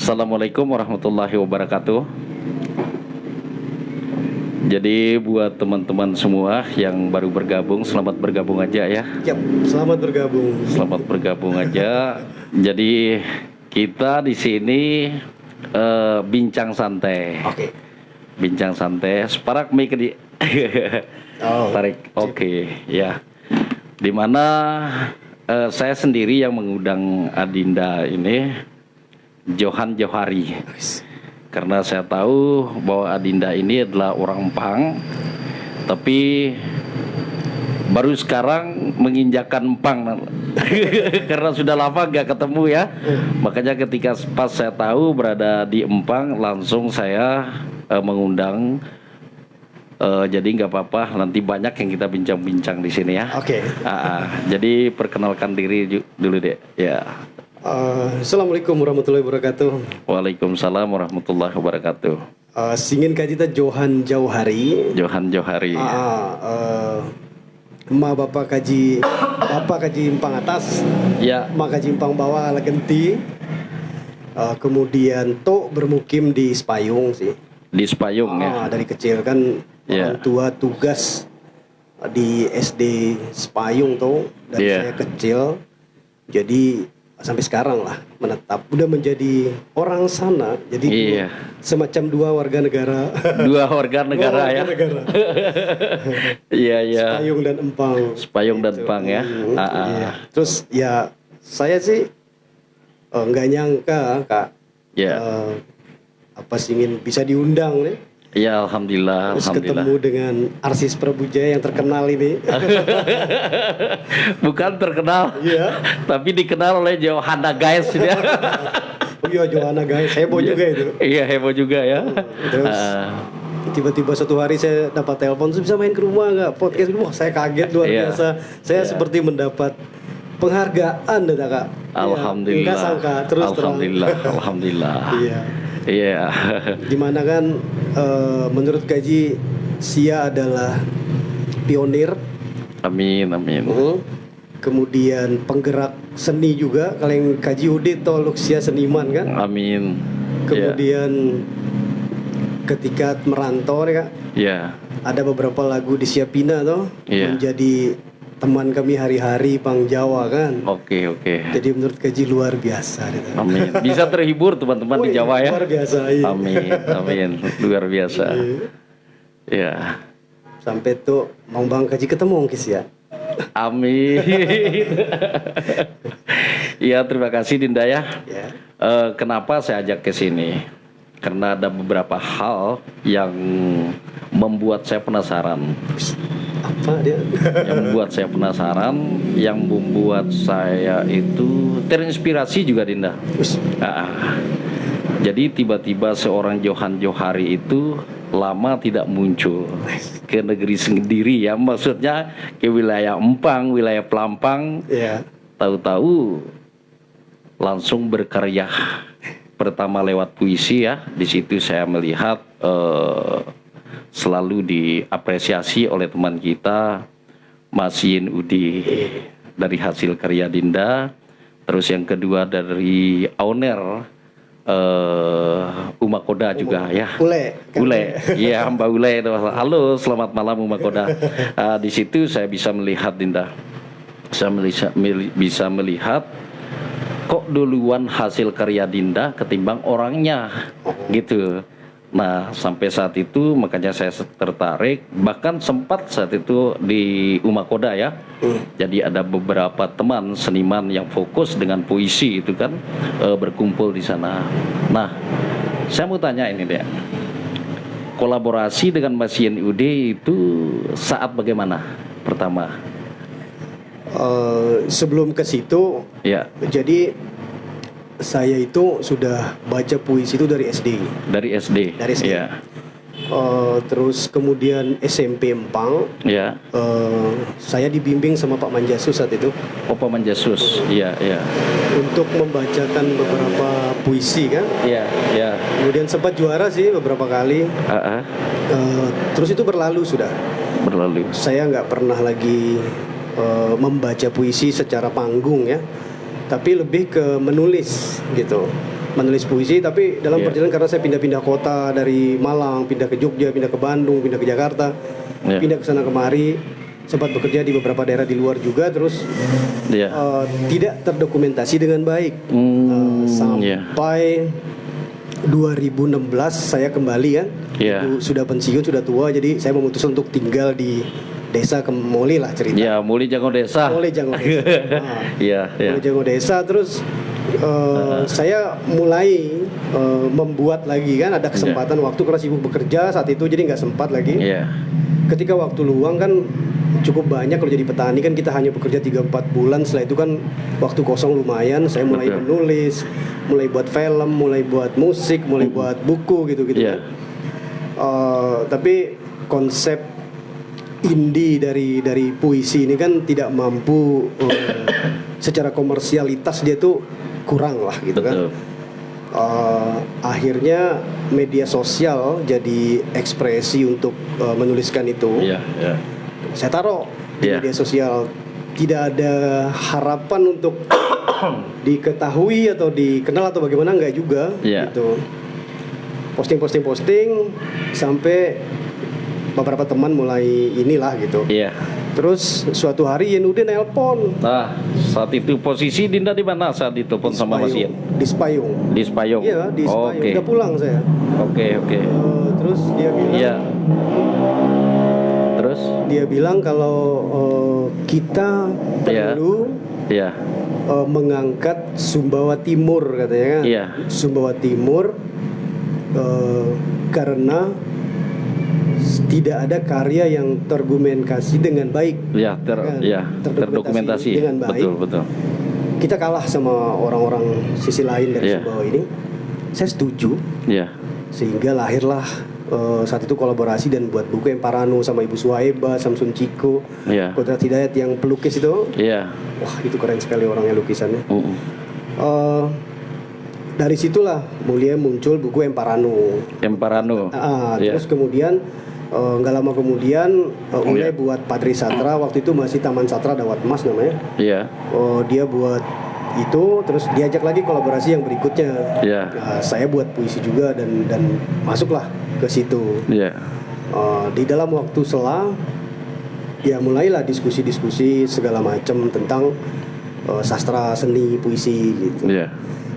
Assalamualaikum warahmatullahi wabarakatuh. Jadi buat teman-teman semua yang baru bergabung, selamat bergabung aja ya. Yap, selamat bergabung. Selamat bergabung aja. Jadi kita di sini bincang santai. Oke. Bincang santai. Separak mic di. Tarik. Oke, ya. Dimana saya sendiri yang mengundang Adinda ini, Johan Johari. Karena saya tahu bahwa Adinda ini adalah orang Empang, tapi baru sekarang menginjakan Empang karena sudah lama gak ketemu ya. Makanya ketika pas saya tahu berada di Empang, langsung saya mengundang. Jadi nggak apa-apa, nanti banyak yang kita bincang-bincang di sini ya. Oke. Jadi perkenalkan diri dulu deh. Ya. Assalamualaikum warahmatullahi wabarakatuh. Waalaikumsalam warahmatullahi wabarakatuh. Singin kajita Johan Johari. Johan Johari. Bapak kaji Empang atas. Ya. Ma kaji Empang bawah ala genti. Kemudian bermukim di Spayung sih. Di Spayung ya. Dari kecil kan orang tua tugas di SD Spayung tuh dari saya kecil. Jadi sampai sekarang lah menetap, udah menjadi orang sana, jadi semacam dua warga negara. Dua warga negara ya. Iya. Spayung dan Empang. Spayung dan Empang ya. Terus ya saya sih nggak nyangka Kak, ingin bisa diundang nih. Ya alhamdulillah. Terus ketemu dengan artis Prabu Jaya yang terkenal ini. Bukan terkenal, tapi dikenal oleh Johanna guys. Oh iya, Johanna guys, heboh juga itu. Iya, heboh juga ya. Terus tiba-tiba suatu hari saya dapat telepon, bisa main ke rumah nggak podcast? Wah, saya kaget luar biasa. Saya seperti mendapat penghargaan, Kak. Alhamdulillah. Nggak sangka, terus alhamdulillah. Alhamdulillah. Iya. Dimana kan menurut Kaji Sia adalah pionir. Amin. Kemudian penggerak seni juga. Kalian Kaji Udit atau Luxia seniman kan? Amin. Kemudian ketika merantau nih Kak, ada beberapa lagu di Siapina tuh menjadi teman kami hari-hari Pang Jawa kan. Oke. Jadi menurut Kaji luar biasa gitu. Amin. Bisa terhibur teman-teman di Jawa ya. Luar biasa. Iya. Amin. Luar biasa. Iya. Sampai tuh mau Bang Kaji ketemu Kis ya. Amin. Iya, terima kasih Dinda ya. Kenapa saya ajak ke sini? Karena ada beberapa hal yang membuat saya penasaran. Apa dia? Yang membuat saya penasaran, yang membuat saya itu terinspirasi juga Dinda. Jadi tiba-tiba seorang Johan Johari itu lama tidak muncul ke negeri sendiri ya, maksudnya ke wilayah Empang, wilayah Pelampang. Tahu-tahu langsung berkarya. Pertama lewat puisi ya, di situ saya melihat selalu diapresiasi oleh teman kita Mas Yin Udi dari hasil karya Dinda. Terus yang kedua dari owner Umakoda juga ya. Ule. Iya, Mbak Ule. Halo, selamat malam Umakoda. Di situ saya bisa melihat Dinda. Saya bisa melihat kok duluan hasil karya Dinda ketimbang orangnya gitu. Nah sampai saat itu makanya saya tertarik, bahkan sempat saat itu di Umakoda ya. Jadi ada beberapa teman seniman yang fokus dengan puisi itu kan berkumpul di sana. Nah saya mau tanya ini deh, kolaborasi dengan Mas Yen Ude itu saat bagaimana pertama? Sebelum ke situ, jadi saya itu sudah baca puisi itu dari SD. Dari SD. Terus kemudian SMP Empang. Saya dibimbing sama Pak Manjasus saat itu. Oh, Pak Manjasus. Iya. Untuk membacakan beberapa puisi kan. Kemudian sempat juara sih beberapa kali. Terus itu berlalu sudah. Saya nggak pernah lagi membaca puisi secara panggung ya, tapi lebih ke menulis gitu. menulis puisi, tapi dalam perjalanan karena saya pindah-pindah kota dari Malang, pindah ke Jogja, pindah ke Bandung, pindah ke Jakarta, pindah ke sana kemari, sempat bekerja di beberapa daerah di luar juga, terus tidak terdokumentasi dengan baik. Sampai 2016 saya kembali kan, sudah pensiun, sudah tua, jadi saya memutuskan untuk tinggal di desa Moli lah cerita. Ya, Moli Jango Desa. Moli Jango Desa. Moli Jango Desa, terus saya mulai membuat lagi kan, ada kesempatan waktu karena sibuk bekerja saat itu, jadi nggak sempat lagi. Ketika waktu luang kan cukup banyak, kalau jadi petani kan kita hanya bekerja 3-4 bulan, setelah itu kan waktu kosong lumayan, saya mulai menulis, mulai buat film, mulai buat musik, mulai buat buku gitu-gitu. Tapi konsep indie dari puisi ini kan tidak mampu secara komersialitas, dia tuh kurang lah gitu kan. Akhirnya media sosial jadi ekspresi untuk menuliskan itu. Saya taruh di media sosial, tidak ada harapan untuk diketahui atau dikenal atau bagaimana, enggak juga gitu. Posting sampai beberapa teman mulai inilah gitu. Terus suatu hari Yenude nelpon. Nah, saat itu posisi Dinda di mana saat itu telepon sama Mas Yen? Di Spayung. Di Spayung. Iya, di Spayung. Udah pulang saya. Terus dia bilang. Terus dia bilang kalau kita perlu mengangkat Sumbawa Timur, katanya kan. Sumbawa Timur karena tidak ada karya yang terdokumentasi dengan baik. Terdokumentasi dengan baik. Betul. Kita kalah sama orang-orang sisi lain dari Sumbawa ini. Saya setuju. Sehingga lahirlah saat itu kolaborasi dan buat buku Emparano sama Ibu Suhaeba, Samsun Ciko, Kodrat Hidayat yang pelukis itu. Wah, itu keren sekali orangnya, lukisannya. Dari situlah mulai muncul buku Emparano. Terus kemudian nggak lama kemudian mulai buat Padri Satra, waktu itu masih Taman Satra Dawat Mas namanya. Dia buat itu, terus diajak lagi kolaborasi yang berikutnya. Saya buat puisi juga dan masuklah ke situ. Di dalam waktu selang mulailah diskusi-diskusi segala macam tentang sastra, seni, puisi gitu.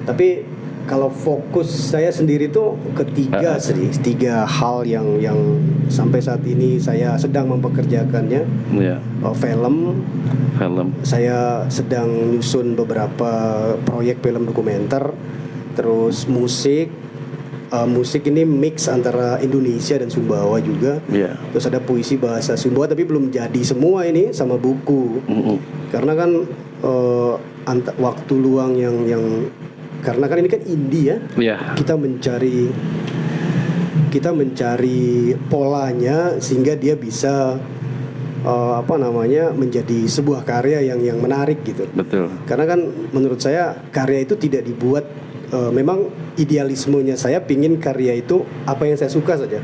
Tapi kalau fokus saya sendiri tuh ketiga tiga hal yang sampai saat ini saya sedang mempekerjakannya. Film. Saya sedang nyusun beberapa proyek film dokumenter. Terus musik. Musik ini mix antara Indonesia dan Sumbawa juga. Terus ada puisi bahasa Sumbawa, tapi belum jadi semua ini, sama buku. Karena kan waktu luang yang karena kan ini kan indie kita mencari polanya sehingga dia bisa menjadi sebuah karya yang menarik gitu. Karena kan menurut saya karya itu tidak dibuat, memang idealismenya saya pingin karya itu apa yang saya suka saja.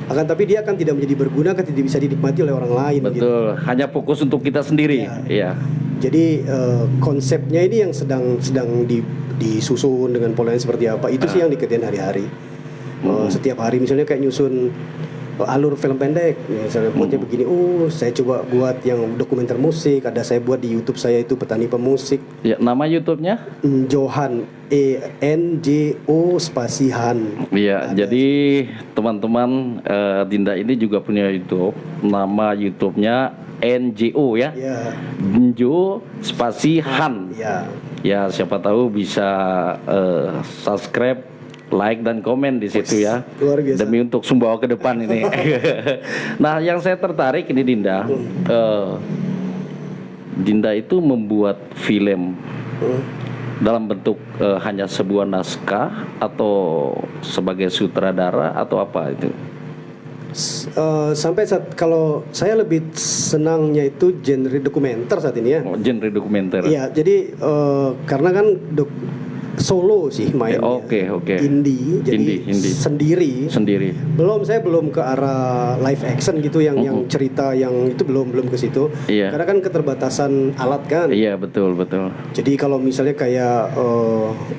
Akan tapi dia akan tidak menjadi berguna, kan tidak bisa dinikmati oleh orang lain. Gitu. Hanya fokus untuk kita sendiri. Jadi konsepnya ini yang sedang disusun dengan polanya seperti apa, itu sih yang dikerjain hari-hari. Setiap hari misalnya kayak nyusun alur film pendek, misalnya buatnya begini, saya coba buat yang dokumenter musik, ada saya buat di YouTube saya itu Petani Pemusik. Nama YouTube-nya? Johan, ENJO spasi Han. Jadi teman-teman, Dinda ini juga punya YouTube, nama YouTube-nya NJO NJO spasi Han. Siapa tahu bisa subscribe, like dan komen di situ ya. Luar biasa. Demi untuk Sumbawa ke depan ini. Nah, yang saya tertarik ini Dinda, Dinda itu membuat film dalam bentuk hanya sebuah naskah atau sebagai sutradara atau apa itu? Sampai saat, kalau saya lebih senangnya itu genre dokumenter saat ini ya. Genre dokumenter. Iya, jadi karena kan solo sih mainnya. Oke. Indie, jadi Indie. sendiri. Saya belum ke arah live action gitu yang cerita yang itu belum ke situ. Iya. Karena kan keterbatasan alat kan. Iya, betul. Jadi kalau misalnya kayak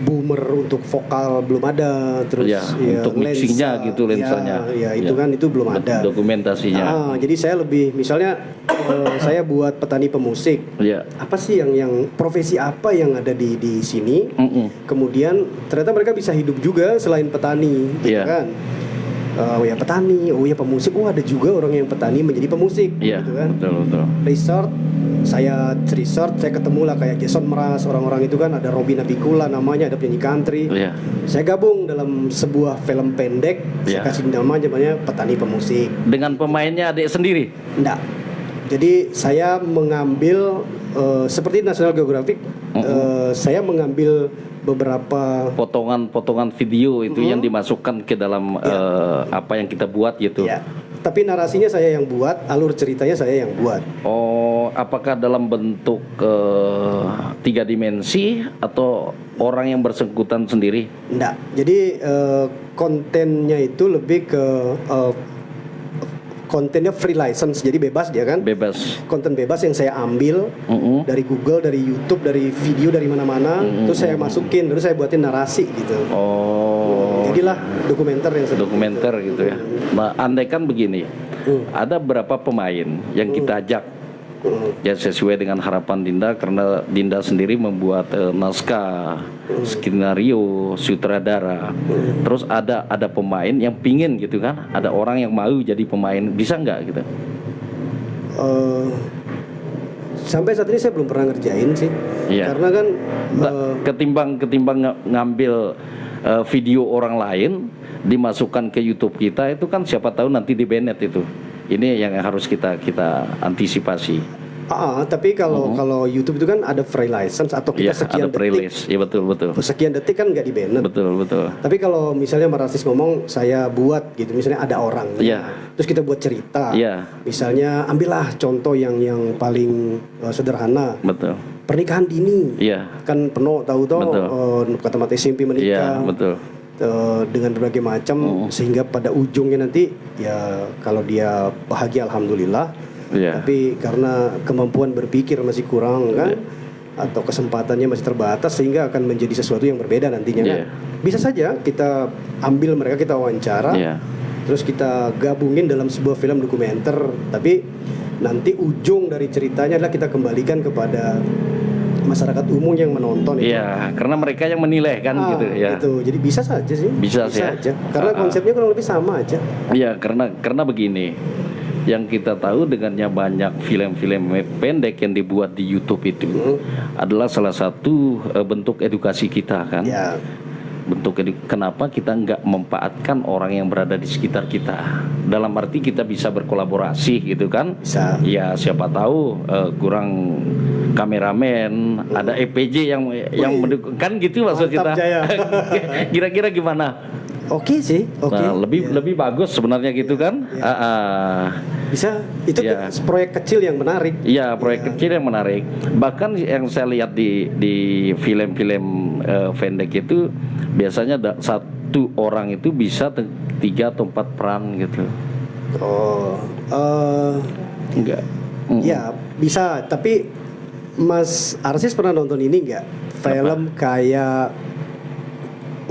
boomer untuk vokal belum ada, terus Iya, untuk mixingnya gitu, lensanya. Ya, itu kan itu belum ada. Dokumentasinya. Jadi saya lebih misalnya saya buat petani pemusik. Iya. Apa sih yang profesi apa yang ada di sini? Kemudian ternyata mereka bisa hidup juga selain petani, gitu kan? Ya petani, pemusik. Ada juga orang yang petani menjadi pemusik, gitu kan? Betul. Saya ketemu lah kayak Jason Mraz, orang-orang itu kan, ada Robin Abikula namanya, ada penyanyi country. Saya gabung dalam sebuah film pendek, saya kasih namanya Petani Pemusik. Dengan pemainnya adik sendiri? Enggak. Jadi saya mengambil seperti National Geographic, saya mengambil beberapa potongan video itu yang dimasukkan ke dalam apa yang kita buat gitu. Tapi narasinya saya yang buat, alur ceritanya saya yang buat. Oh, apakah dalam bentuk 3 dimensi atau orang yang bersangkutan sendiri? Enggak. Jadi kontennya itu lebih ke kontennya free license, jadi bebas dia kan? Bebas. Konten bebas yang saya ambil dari Google, dari YouTube, dari video, dari mana-mana, terus saya masukin, terus saya buatin narasi gitu. Jadilah dokumenter yang dokumenter gitu ya. Nah, andai kan begini, ada berapa pemain yang kita ajak, ya sesuai dengan harapan Dinda, karena Dinda sendiri membuat naskah, skenario, sutradara. Terus ada pemain yang pingin gitu kan, ada orang yang mau jadi pemain, bisa nggak gitu? Sampai saat ini saya belum pernah ngerjain sih, karena kan ketimbang ngambil video orang lain dimasukkan ke YouTube kita, itu kan siapa tahu nanti di banned itu. Ini yang harus kita antisipasi. Tapi kalau YouTube itu kan ada free license atau kita sekian detik. Iya, betul. Sekian detik kan nggak di-banned. Betul. Tapi kalau misalnya Marasis ngomong saya buat gitu, misalnya ada orang, terus kita buat cerita. Misalnya ambillah contoh yang paling sederhana. Betul. Pernikahan dini. Kan penuh tahu kata mati SMP menikah. Betul. Dengan berbagai macam sehingga pada ujungnya nanti ya kalau dia bahagia alhamdulillah, tapi karena kemampuan berpikir masih kurang kan, atau kesempatannya masih terbatas sehingga akan menjadi sesuatu yang berbeda nantinya kan. Bisa saja kita ambil mereka, kita wawancara, terus kita gabungin dalam sebuah film dokumenter, tapi nanti ujung dari ceritanya adalah kita kembalikan kepada masyarakat umum yang menonton itu. Karena mereka yang menilai kan gitu ya. Gitu. Jadi bisa saja sih. Bisa aja. Karena konsepnya kurang lebih sama aja. Karena begini. Yang kita tahu dengannya banyak film-film pendek yang dibuat di YouTube itu adalah salah satu bentuk edukasi kita kan. Kenapa kita nggak memanfaatkan orang yang berada di sekitar kita, dalam arti kita bisa berkolaborasi gitu kan. Bisa. Ya siapa tahu kurang kameramen, ada EPJ yang mendukung kan gitu maksud kita. Kira-kira gimana? Oke sih. Nah, lebih bagus sebenarnya gitu kan. Bisa. Itu proyek kecil yang menarik. Iya, proyek kecil yang menarik. Bahkan yang saya lihat di film-film pendek itu biasanya satu orang itu bisa 3 atau 4 peran gitu. Enggak. Ya, bisa, tapi Mas Arsis pernah nonton ini enggak? Film kayak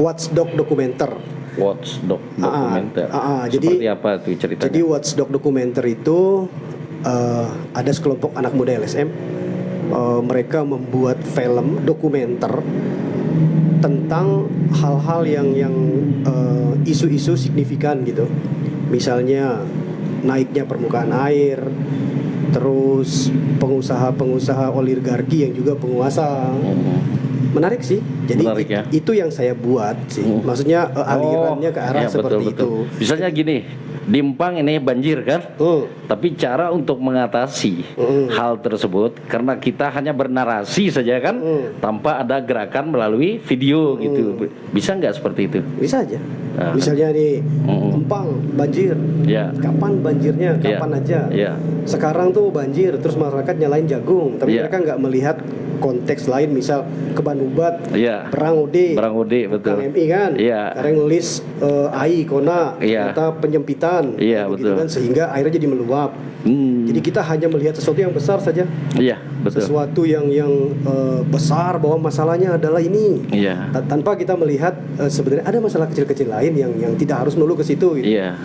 Watchdog dokumenter. Watchdog dokumenter. Seperti apa tuh ceritanya? Jadi Watchdog dokumenter itu ada sekelompok anak muda LSM. Mereka membuat film dokumenter tentang hal-hal yang isu-isu signifikan gitu. Misalnya naiknya permukaan air, terus pengusaha-pengusaha oligarki yang juga penguasa. Menarik sih. Jadi menarik, ya? Itu yang saya buat sih. Maksudnya alirannya ke arah seperti betul. itu. Misalnya gini, di Empang ini banjir kan? Tapi cara untuk mengatasi hal tersebut, karena kita hanya bernarasi saja kan, tanpa ada gerakan melalui video gitu. Bisa nggak seperti itu? Bisa aja. Misalnya di Empang banjir. Kapan banjirnya? Kapan aja? Sekarang tuh banjir, terus masyarakat nyalain jagung, tapi mereka nggak melihat konteks lain, misal ke Banubat, Iya. perang OD, betul. Kang MI kan, Iya. sekarang nulis AI, Kona, Iya. ternyata penyempitan, Iya, gitu betul. kan, sehingga akhirnya jadi meluap. Jadi kita hanya melihat sesuatu yang besar saja, Iya, betul. sesuatu yang besar bahwa masalahnya adalah ini, Iya. tanpa kita melihat sebenarnya ada masalah kecil-kecil lain yang tidak harus melulu ke situ, gitu. Iya.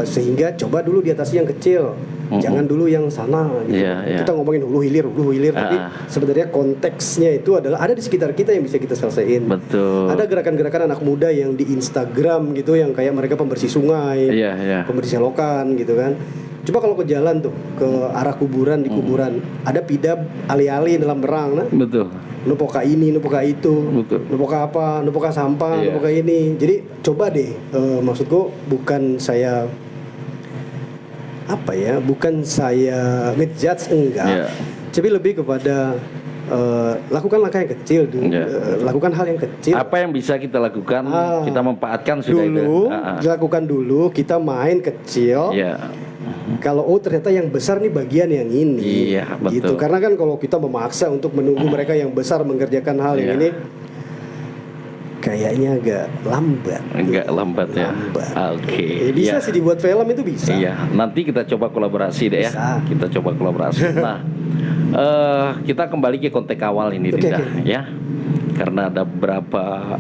Sehingga coba dulu diatasi yang kecil, jangan dulu yang sana, gitu. Iya. Kita ngomongin hulu hilir, tapi sebenarnya konteksnya itu adalah ada di sekitar kita yang bisa kita selesaiin. Betul. Ada gerakan-gerakan anak muda yang di Instagram gitu, yang kayak mereka pembersih sungai, Iya. pembersih selokan gitu kan. Coba kalau ke jalan tuh, ke arah kuburan, di kuburan ada pidab alih-alih dalam berang, nah. Betul. Nupoka ini, nupoka itu, Betul. nupoka apa, nupoka sampah, Iya. nupoka ini. Jadi coba deh, maksudku bukan saya bukan saya ngejudge, enggak, Iya. tapi lebih kepada lakukan langkah yang kecil dulu, Iya. lakukan hal yang kecil. Apa yang bisa kita lakukan, kita manfaatkan sudah Dulu, itu. dilakukan dulu, kita main kecil. Iya. Kalau ternyata yang besar nih bagian yang ini, Iya, betul. gitu. Karena kan kalau kita memaksa untuk menunggu mereka yang besar mengerjakan hal yang Iya. ini, kayaknya agak lambat. Enggak lambat ya. Lambat. Oke. Bisa Iya. sih dibuat film itu bisa. Iya, nanti kita coba kolaborasi deh ya. Bisa. Kita coba kolaborasi. Nah, kita kembali ke konteks awal ini, Oke, Dinda, oke. ya. Karena ada beberapa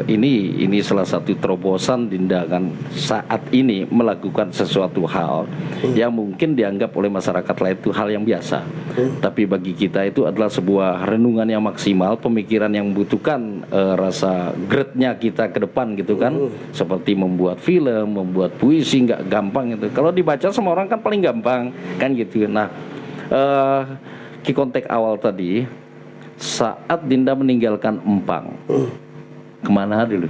ini salah satu terobosan Dinda kan saat ini melakukan sesuatu hal yang mungkin dianggap oleh masyarakat lain itu hal yang biasa. Tapi bagi kita itu adalah sebuah renungan yang maksimal, pemikiran yang membutuhkan rasa gritnya kita ke depan gitu kan. Seperti membuat film, membuat puisi nggak gampang itu. Kalau dibaca sama orang kan paling gampang kan gitu. Nah, di konteks awal tadi, saat Dinda meninggalkan Empang, kemana dulu?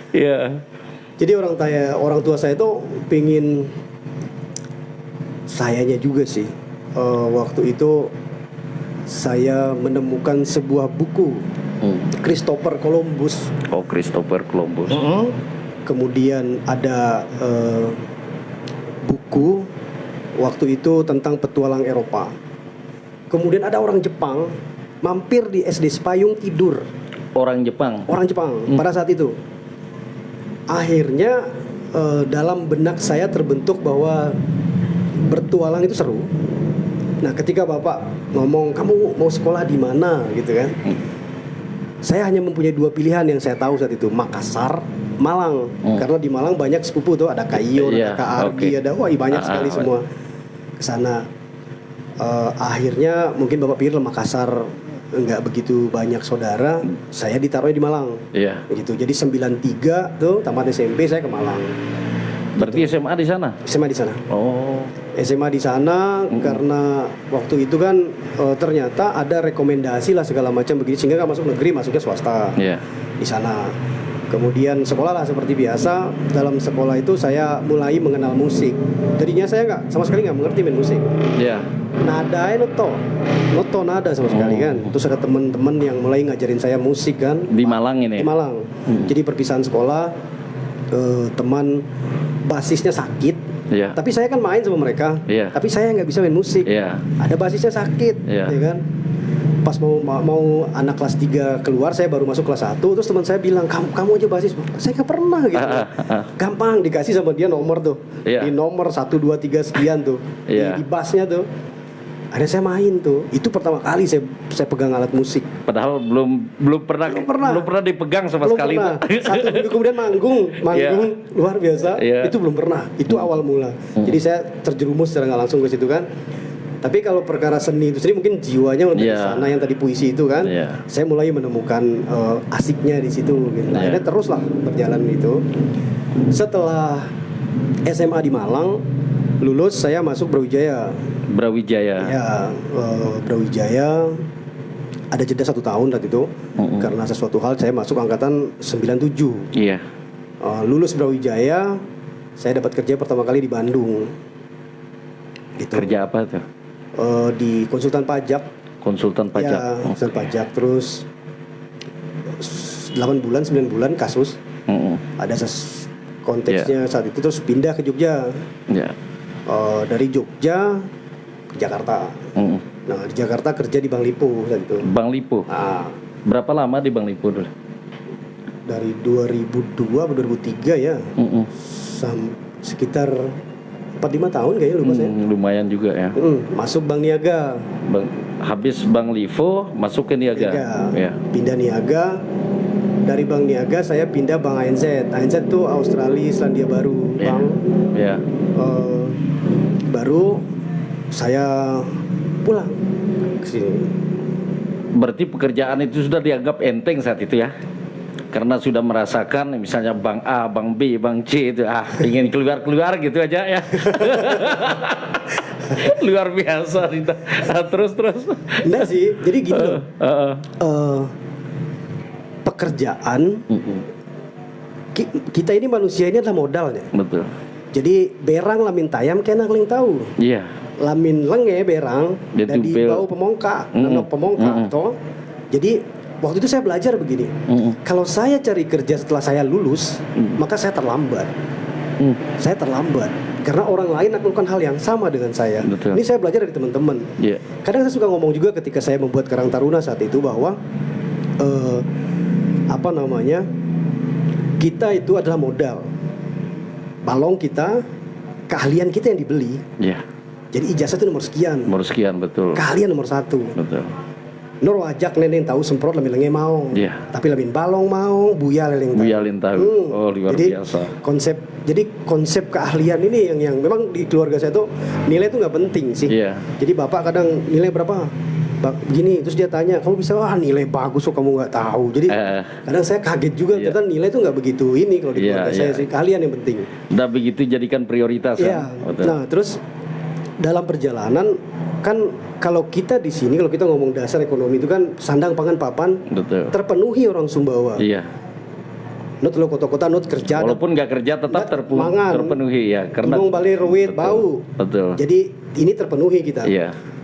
Ya. Jadi orang tua saya tuh pingin sayanya juga sih. Waktu itu saya menemukan sebuah buku Christopher Columbus. Oh, Christopher Columbus. Kemudian ada buku waktu itu tentang petualang Eropa. Kemudian ada orang Jepang mampir di SD Sepayung tidur. Orang Jepang. Pada saat itu. Akhirnya dalam benak saya terbentuk bahwa bertualang itu seru. Nah, ketika Bapak ngomong kamu mau sekolah di mana gitu kan. Saya hanya mempunyai dua pilihan yang saya tahu saat itu, Makassar, Malang. Karena di Malang banyak sepupu tuh, ada Kayo, ada Kak Ardi, ada banyak sekali semua ke sana. Akhirnya mungkin Bapak pikir Makassar enggak begitu banyak saudara, saya ditaruhnya di Malang. Iya. Begitu. Jadi 93 tuh tamat SMP saya ke Malang. Berarti SMA di sana? SMA di sana. Oh. SMA di sana karena waktu itu kan ternyata ada rekomendasi lah segala macam begini sehingga nggak masuk negeri, masuknya swasta. Iya. Di sana. Kemudian sekolah lah seperti biasa. Dalam sekolah itu saya mulai mengenal musik. Tadinya saya sama sekali nggak mengerti main musik. Iya. Nada noto nada sama sekali kan. Terus ada teman-teman yang mulai ngajarin saya musik kan. Di Malang ini. Di Malang. Jadi perpisahan sekolah, teman basisnya sakit. Iya. Tapi saya kan main sama mereka. Iya. Tapi saya nggak bisa main musik. Iya. Ada basisnya sakit, Iya. ya kan. Pas mau anak kelas 3 keluar, saya baru masuk kelas 1. Terus teman saya bilang, kamu aja basis. Saya nggak pernah gitu. Gampang dikasih sama dia nomor tuh. Iya. Di nomor 1, 2, 3 sekian tuh. Iya. Di bassnya tuh. Ada saya main tuh. Itu pertama kali saya pegang alat musik. Padahal belum pernah dipegang sama Belum sekali. pernah. 1 minggu kemudian manggung Iya. luar biasa. Iya. Itu belum pernah. Itu awal mula. Jadi saya terjerumus secara nggak langsung ke situ kan. Tapi kalau perkara seni itu sendiri mungkin jiwanya udah di Iya. sana, yang tadi puisi itu kan. Iya. Saya mulai menemukan asiknya di situ gitu. Nah, Iya. akhirnya teruslah berjalan itu. Setelah SMA di Malang, lulus saya masuk Brawijaya. Ya, Brawijaya ada jeda 1 tahun saat itu. Karena sesuatu hal saya masuk angkatan 97. Iya. Lulus Brawijaya, saya dapat kerja pertama kali di Bandung. Gitu. Kerja apa tuh? Di konsultan pajak. Konsultan pajak. Ya, konsultan pajak. Terus 8 bulan, 9 bulan kasus. Ada konteksnya saat itu, terus pindah ke Jogja. Iya. Dari Jogja ke Jakarta. Nah di Jakarta kerja di Bank Lipo saat itu. Bank Lipo. Berapa lama di Bank Lipo dulu? Dari 2002 atau 2003 ya. Sekitar 4-5 tahun kayaknya, lupa saya. Lumayan juga ya. Masuk Bank Niaga. Habis Bank Lipo masuk ke Niaga. Ya. Pindah Niaga. Dari Bank Niaga saya pindah Bank ANZ. ANZ itu Australia Selandia Baru. Bank. Baru saya pulang ke sini. Berarti pekerjaan itu sudah dianggap enteng saat itu ya? Karena sudah merasakan misalnya Bank A, Bank B, Bank C itu ingin keluar gitu aja ya. Luar biasa terus. Enggak sih, jadi gitu loh. Pekerjaan kita ini manusia ini adalah modalnya. Betul. Jadi berang lamin tayam kena keling tahu. Iya. Lamin lenge berang jadi bau pemongka, nanok pemongka toh. Jadi waktu itu saya belajar begini. Kalau saya cari kerja setelah saya lulus, maka saya terlambat. Saya terlambat karena orang lain melakukan hal yang sama dengan saya. Betul. Ini saya belajar dari teman-teman. Kadang saya suka ngomong juga ketika saya membuat Karang Taruna saat itu bahwa kita itu adalah modal. Balong kita, keahlian kita yang dibeli. Jadi ijazah itu nomor sekian. Nomor sekian, betul. Keahlian nomor 1. Betul. Nur wajak neneng tahu semprot lebih lenge mau. Tapi lebih balong mau, buya leleng tahu. Buya leleng tahu. Luar biasa. Konsep keahlian ini yang memang di keluarga saya tuh nilai itu nggak penting sih. Jadi bapak kadang nilai berapa? Begini, terus dia tanya, kamu bisa nilai bagus kok kamu nggak tahu. Jadi kadang saya kaget juga, ternyata nilai itu nggak begitu ini kalau di keluarga saya sih, keahlian yang penting. Udah begitu jadikan prioritas. Nah terus dalam perjalanan kan kalau kita di sini, kalau kita ngomong dasar ekonomi itu kan sandang pangan papan terpenuhi orang Sumbawa. Not lo kota-kota not kerja. Walaupun nggak kerja tetap terpenuhi ya. Karena balik ruwet bau. Jadi ini terpenuhi kita.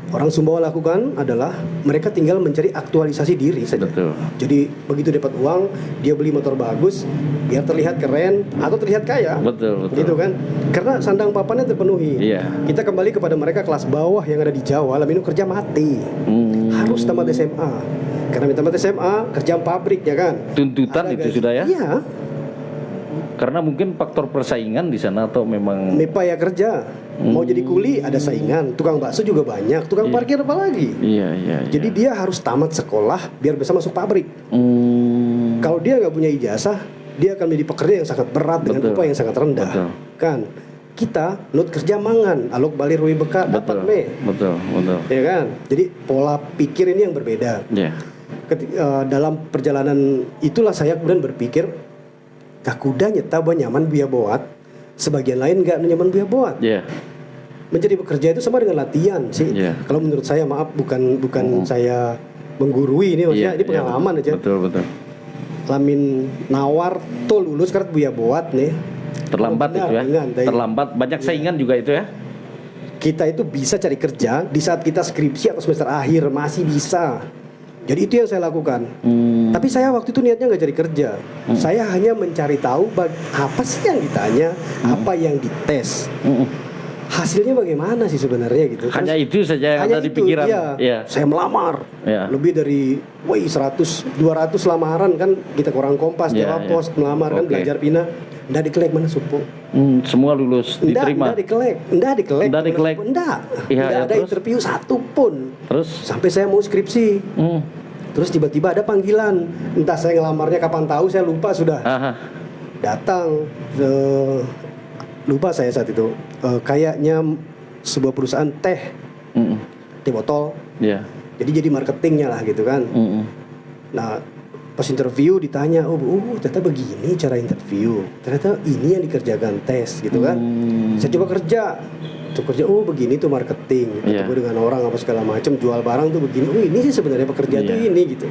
Orang Sumbawa lakukan adalah mereka tinggal mencari aktualisasi diri saja. Jadi begitu dapat uang, dia beli motor bagus, biar terlihat keren atau terlihat kaya. Gitu kan? Karena sandang papannya terpenuhi. Kita kembali kepada mereka kelas bawah yang ada di Jawa, lalu kerja mati. Harus tamat SMA. Karena tamat SMA, kerja pabrik ya kan. Tuntutan ada itu sudah ya? Iya. Karena mungkin faktor persaingan di sana atau memang Mepa ya kerja. Mau jadi kuli ada saingan, tukang bakso juga banyak, tukang parkir apalagi. Jadi dia harus tamat sekolah biar bisa masuk pabrik. Kalau dia nggak punya ijazah, dia akan menjadi pekerja yang sangat berat dengan upah yang sangat rendah. Kan kita nut kerja mangan, alok balik rui beka dapat me. Ya kan? Jadi pola pikir ini yang berbeda. Dalam perjalanan itulah saya kemudian berpikir, kakuda nyeta nyaman biaya boat, sebagian lain nggak nyaman biaya boat. Menjadi pekerja itu sama dengan latihan sih. Kalau menurut saya, maaf bukan saya menggurui ini, maksudnya ini pengalaman aja. Betul. Lamin nawar tuh lulus karena biaya boat nih. Terlambat itu ya. Terlambat, banyak saingan juga itu ya. Kita itu bisa cari kerja di saat kita skripsi atau semester akhir masih bisa. Jadi itu yang saya lakukan. Tapi saya waktu itu niatnya nggak cari kerja. Saya hanya mencari tahu apa sih yang ditanya, apa yang dites. Hasilnya bagaimana sih sebenarnya gitu. Hanya itu saja yang ada di pikiran. Saya melamar. Lebih dari 100-200 lamaran kan, kita ke orang Kompas, Jawa Pos, melamar kan, belajar pindah. Nggak dikelek mana supu. Semua lulus, diterima. Nggak dikelek. Nggak ada interview satu pun. Terus sampai saya mau skripsi. Terus tiba-tiba ada panggilan. Entah saya ngelamarnya kapan tahu, saya lupa sudah. Datang lupa saya saat itu. Kayaknya sebuah perusahaan teh botol. Jadi marketingnya lah gitu kan. Nah pas interview ditanya, ternyata begini cara interview, ternyata ini yang dikerjakan tes gitu kan. Saya coba kerja, begini tuh marketing, ketemu dengan orang apa segala macam, jual barang tuh begini. Ini sih sebenarnya pekerjaan tuh ini gitu.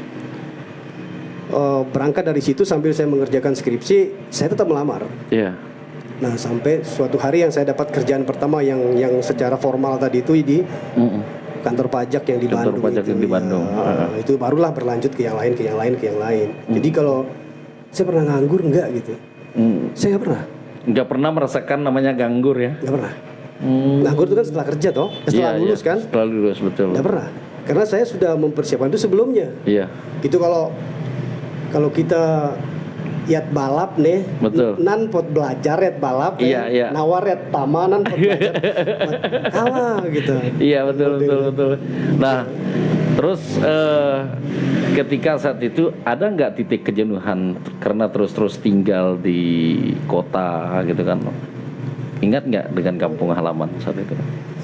Berangkat dari situ sambil saya mengerjakan skripsi, saya tetap melamar. Nah sampai suatu hari yang saya dapat kerjaan pertama yang secara formal tadi itu di kantor pajak yang di Bandung. Itu barulah berlanjut ke yang lain. Jadi kalau saya pernah nganggur enggak gitu. Saya nggak pernah. Nggak pernah merasakan namanya nganggur ya? Nggak pernah. Nah, guru itu kan setelah kerja toh, setelah lulus kan? Setelah lulus, betul. Nggak pernah. Karena saya sudah mempersiapkan itu sebelumnya. Iya. Gitu kalau kita lihat balap nih, Betul. nan pot belajar ret balap, Iya. nawar ret tamanan pot belajar kalah gitu. Iya, betul. Nah, terus ketika saat itu ada nggak titik kejenuhan karena terus tinggal di kota gitu kan? Ingat nggak dengan kampung halaman saat itu?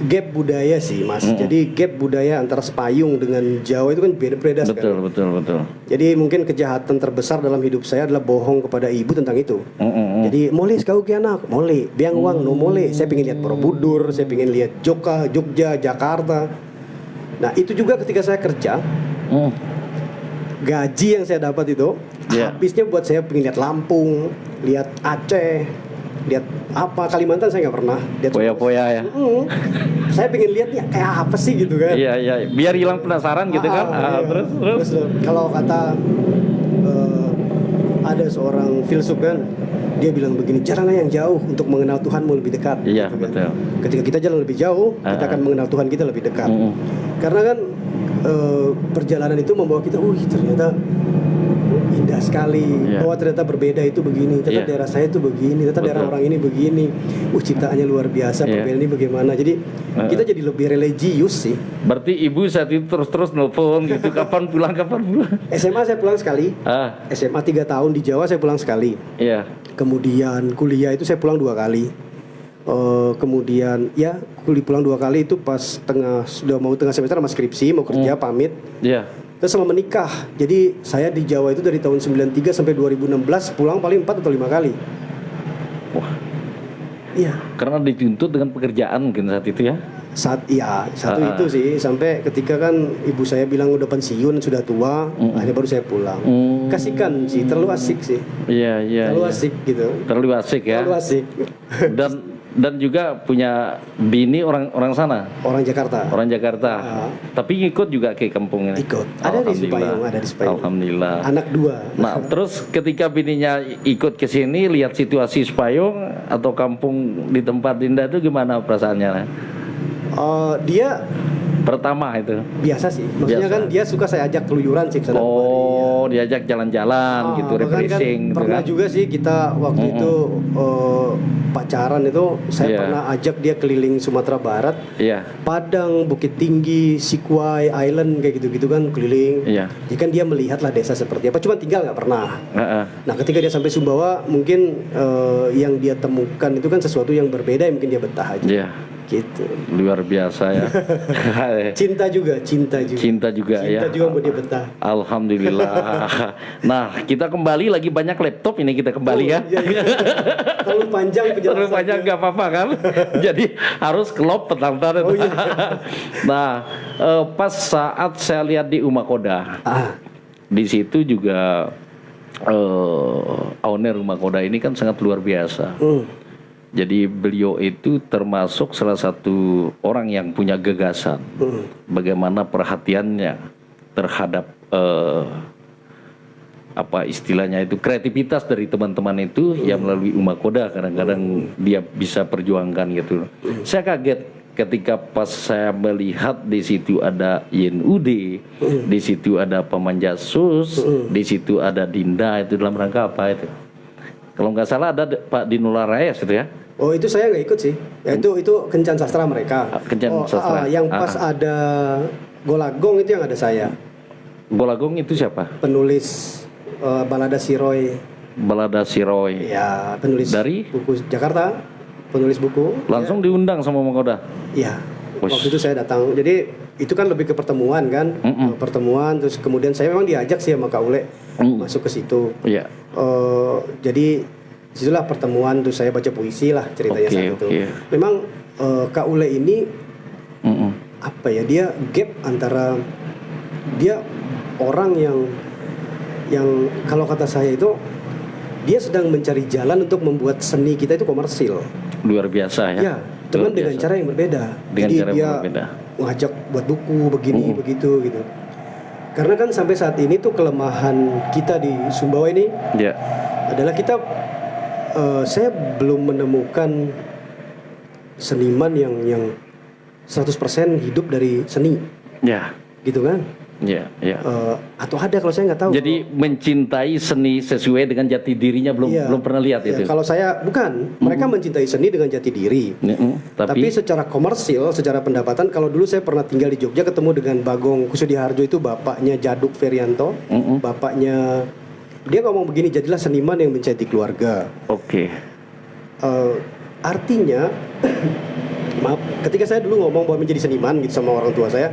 Gap budaya sih mas, jadi gap budaya antara Sepayung dengan Jawa itu kan beda-beda sekali. Betul. Jadi mungkin kejahatan terbesar dalam hidup saya adalah bohong kepada ibu tentang itu. Jadi mole sekau ke anak, mole, biang uang, no mole. Saya pengen lihat Borobudur, saya pengen lihat Jogja, Jakarta. Nah itu juga ketika saya kerja, gaji yang saya dapat itu habisnya buat saya pengen lihat Lampung, lihat Aceh, lihat apa Kalimantan saya nggak pernah. Poya-poya ya. Saya pengen lihat ya kayak apa sih gitu kan. Iya. Biar hilang penasaran gitu kan. Iya. Terus. Kalau kata ada seorang filsuf kan, dia bilang begini, jalanlah yang jauh untuk mengenal Tuhanmu lebih dekat. Iya, gitu kan. betul. Ketika kita jalan lebih jauh, kita akan mengenal Tuhan kita lebih dekat. Karena kan perjalanan itu membawa kita, ternyata indah sekali. Bahwa ternyata berbeda itu begini, ternyata daerah saya itu begini, ternyata daerah orang ini begini. Ciptaannya luar biasa, perbedaan ini bagaimana. Jadi kita jadi lebih religius sih. Berarti ibu saat itu terus nelfon gitu, kapan pulang? SMA saya pulang sekali. SMA 3 tahun di Jawa saya pulang sekali. Iya. Kemudian kuliah itu saya pulang 2 kali. Kemudian kuliah pulang 2 kali itu pas sudah mau tengah semester sama skripsi, mau kerja pamit. Iya. Terus sama menikah. Jadi saya di Jawa itu dari tahun 93 sampai 2016 pulang paling 4 atau 5 kali. Wah. Iya. Karena dituntut dengan pekerjaan mungkin saat itu ya. Satu itu sih, sampai ketika kan ibu saya bilang udah pensiun, sudah tua, akhirnya baru saya pulang. Kasihkan sih, terlalu asik sih. Iya. Terlalu asik gitu. Terlalu asik ya. Terlalu asik. Dan juga punya bini orang sana. Orang Jakarta. Tapi ikut juga ke kampung ini. Ikut. Ada di Sepayung. Alhamdulillah. Anak 2. Nah, terus ketika bininya ikut ke sini lihat situasi Sepayung atau kampung di tempat Dinda itu gimana perasaannya? Dia pertama itu biasa sih, maksudnya kan dia suka saya ajak keluyuran sih kesana kemari. Diajak jalan-jalan gitu, refreshing kan pernah kan? juga sih kita waktu itu pacaran itu saya pernah ajak dia keliling Sumatera Barat, Padang, Bukit Tinggi, Sikuai Island kayak gitu-gitu kan keliling. Jadi kan dia melihat lah desa seperti apa, cuma tinggal nggak pernah. Nah ketika dia sampai Sumbawa mungkin yang dia temukan itu kan sesuatu yang berbeda, yang mungkin dia betah aja. Gitu. Luar biasa ya. Cinta juga ya. mau dia betah. Alhamdulillah. Nah, kita kembali lagi, banyak laptop ini kita kembali ya. Iya. Terlalu panjang penjelasannya. Terlalu panjang nggak apa-apa kan? Jadi harus kelop petang. Nah, pas saat saya lihat di Umakoda, di situ juga owner Umakoda ini kan sangat luar biasa. Jadi beliau itu termasuk salah satu orang yang punya gagasan bagaimana perhatiannya terhadap apa istilahnya itu kreativitas dari teman-teman itu yang melalui Umakoda kadang-kadang dia bisa perjuangkan gitu. Saya kaget ketika pas saya melihat di situ ada YNUD, di situ ada Pamanjasus, di situ ada Dinda, itu dalam rangka apa itu? Kalau nggak salah ada Pak Dinula Reyes itu ya. Oh itu saya nggak ikut sih. Ya, itu Kencan Sastra mereka. Kencan Sastra. Yang pas ada Golagong itu yang ada saya. Golagong itu siapa? Penulis Balada Siroy. Ya, penulis dari buku Jakarta. Penulis buku. Langsung diundang sama Umakoda. Iya. Waktu itu saya datang. Jadi itu kan lebih ke pertemuan kan. Pertemuan terus kemudian saya memang diajak sih sama Kak Ule masuk ke situ. Iya. Jadi disitulah pertemuan, terus saya baca puisi lah ceritanya saat itu. Memang Kak Ule ini apa ya, dia gap antara dia orang yang kalau kata saya itu dia sedang mencari jalan untuk membuat seni kita itu komersil. Luar biasa ya. Ya, cuman dengan cara yang berbeda. Jadi dia ngajak buat buku begini begitu gitu. Karena kan sampai saat ini tuh kelemahan kita di Sumbawa ini adalah kita saya belum menemukan seniman yang 100% hidup dari seni. Ya. Gitu kan? Ya, ya. Atau ada, kalau saya nggak tahu. Jadi mencintai seni sesuai dengan jati dirinya belum pernah lihat itu. Kalau saya bukan, mereka mencintai seni dengan jati diri. Tapi secara komersil, secara pendapatan, kalau dulu saya pernah tinggal di Jogja, ketemu dengan Bagong Kusudiharjo, itu bapaknya Djaduk Ferianto, bapaknya, dia ngomong begini, jadilah seniman yang mencintai keluarga. Oke. Artinya, maaf, ketika saya dulu ngomong bahwa menjadi seniman gitu sama orang tua saya,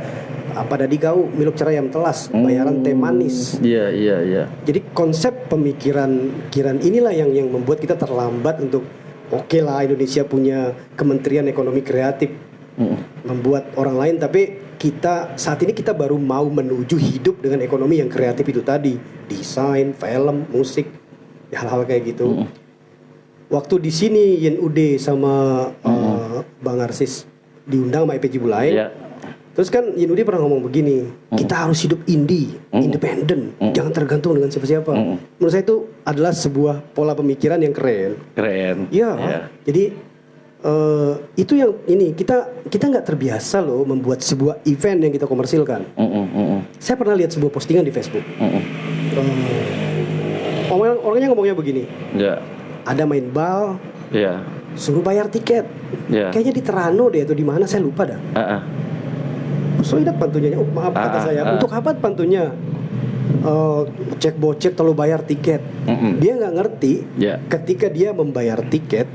apa dadi kau miluk cerayam telas, bayaran teh manis. Iya. Jadi konsep pemikiran inilah yang membuat kita terlambat untuk oke lah Indonesia punya Kementerian Ekonomi Kreatif membuat orang lain, tapi kita saat ini kita baru mau menuju hidup dengan ekonomi yang kreatif itu tadi, desain, film, musik, hal-hal kayak gitu. Waktu di sini Yen Ude sama Bang Arsis diundang sama IPJ Bulai. Terus kan Yen Ude pernah ngomong begini, kita harus hidup indie, independen, jangan tergantung dengan siapa-siapa. Menurut saya itu adalah sebuah pola pemikiran yang keren. Iya. Jadi itu yang ini kita nggak terbiasa loh membuat sebuah event yang kita komersilkan. Saya pernah lihat sebuah postingan di Facebook. Orangnya ngomongnya begini. Ada main bal, suruh bayar tiket. Kayaknya di Terano deh atau di mana, saya lupa dah. So ingat pantunnya, maaf kata saya, untuk apa pantunnya? Cek bocek terlalu bayar tiket. Dia nggak ngerti ketika dia membayar tiket,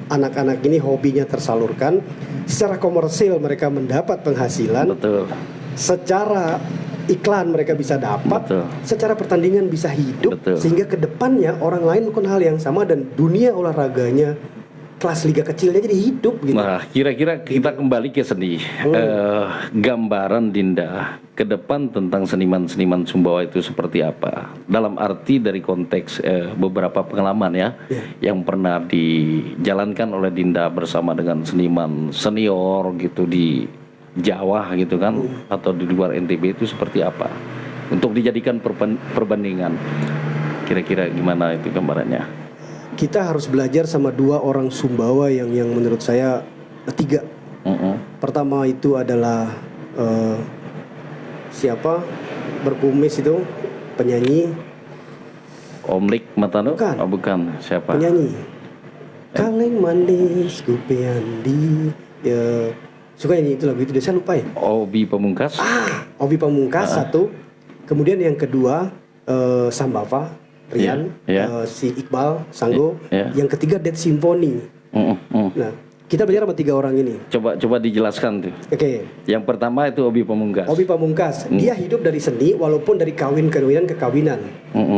anak-anak ini hobinya tersalurkan, secara komersil mereka mendapat penghasilan. Betul. Secara iklan mereka bisa dapat, secara pertandingan bisa hidup, sehingga kedepannya orang lain melakukan hal yang sama dan dunia olahraganya kelas liga kecilnya jadi hidup gitu. Nah, kira-kira kita kembali ke seni. Gambaran Dinda ke depan tentang seniman-seniman Sumbawa itu seperti apa? Dalam arti dari konteks beberapa pengalaman yang pernah dijalankan oleh Dinda bersama dengan seniman senior gitu di Jawa gitu kan, atau di luar NTB itu seperti apa? Untuk dijadikan perbandingan. Kira-kira gimana itu gambarannya? Kita harus belajar sama dua orang Sumbawa yang menurut saya tiga. Pertama itu adalah siapa? Berkumis itu penyanyi. Omlik Matano? Bukan. Oh, bukan. Siapa? Penyanyi. Kaleng manis kupeandi. Ya, suka nyanyi itu lagu itu. Saya lupa ya. Obi Pamungkas. Obi Pamungkas satu. Kemudian yang kedua Sambava. Rian, si Iqbal, Sanggo, yang ketiga Dead Symphony. Nah, kita belajar sama tiga orang ini. Coba dijelaskan tuh. Oke. Yang pertama itu Obi Pamungkas. Obi Pamungkas, dia hidup dari seni walaupun dari kawinan ke kawinan.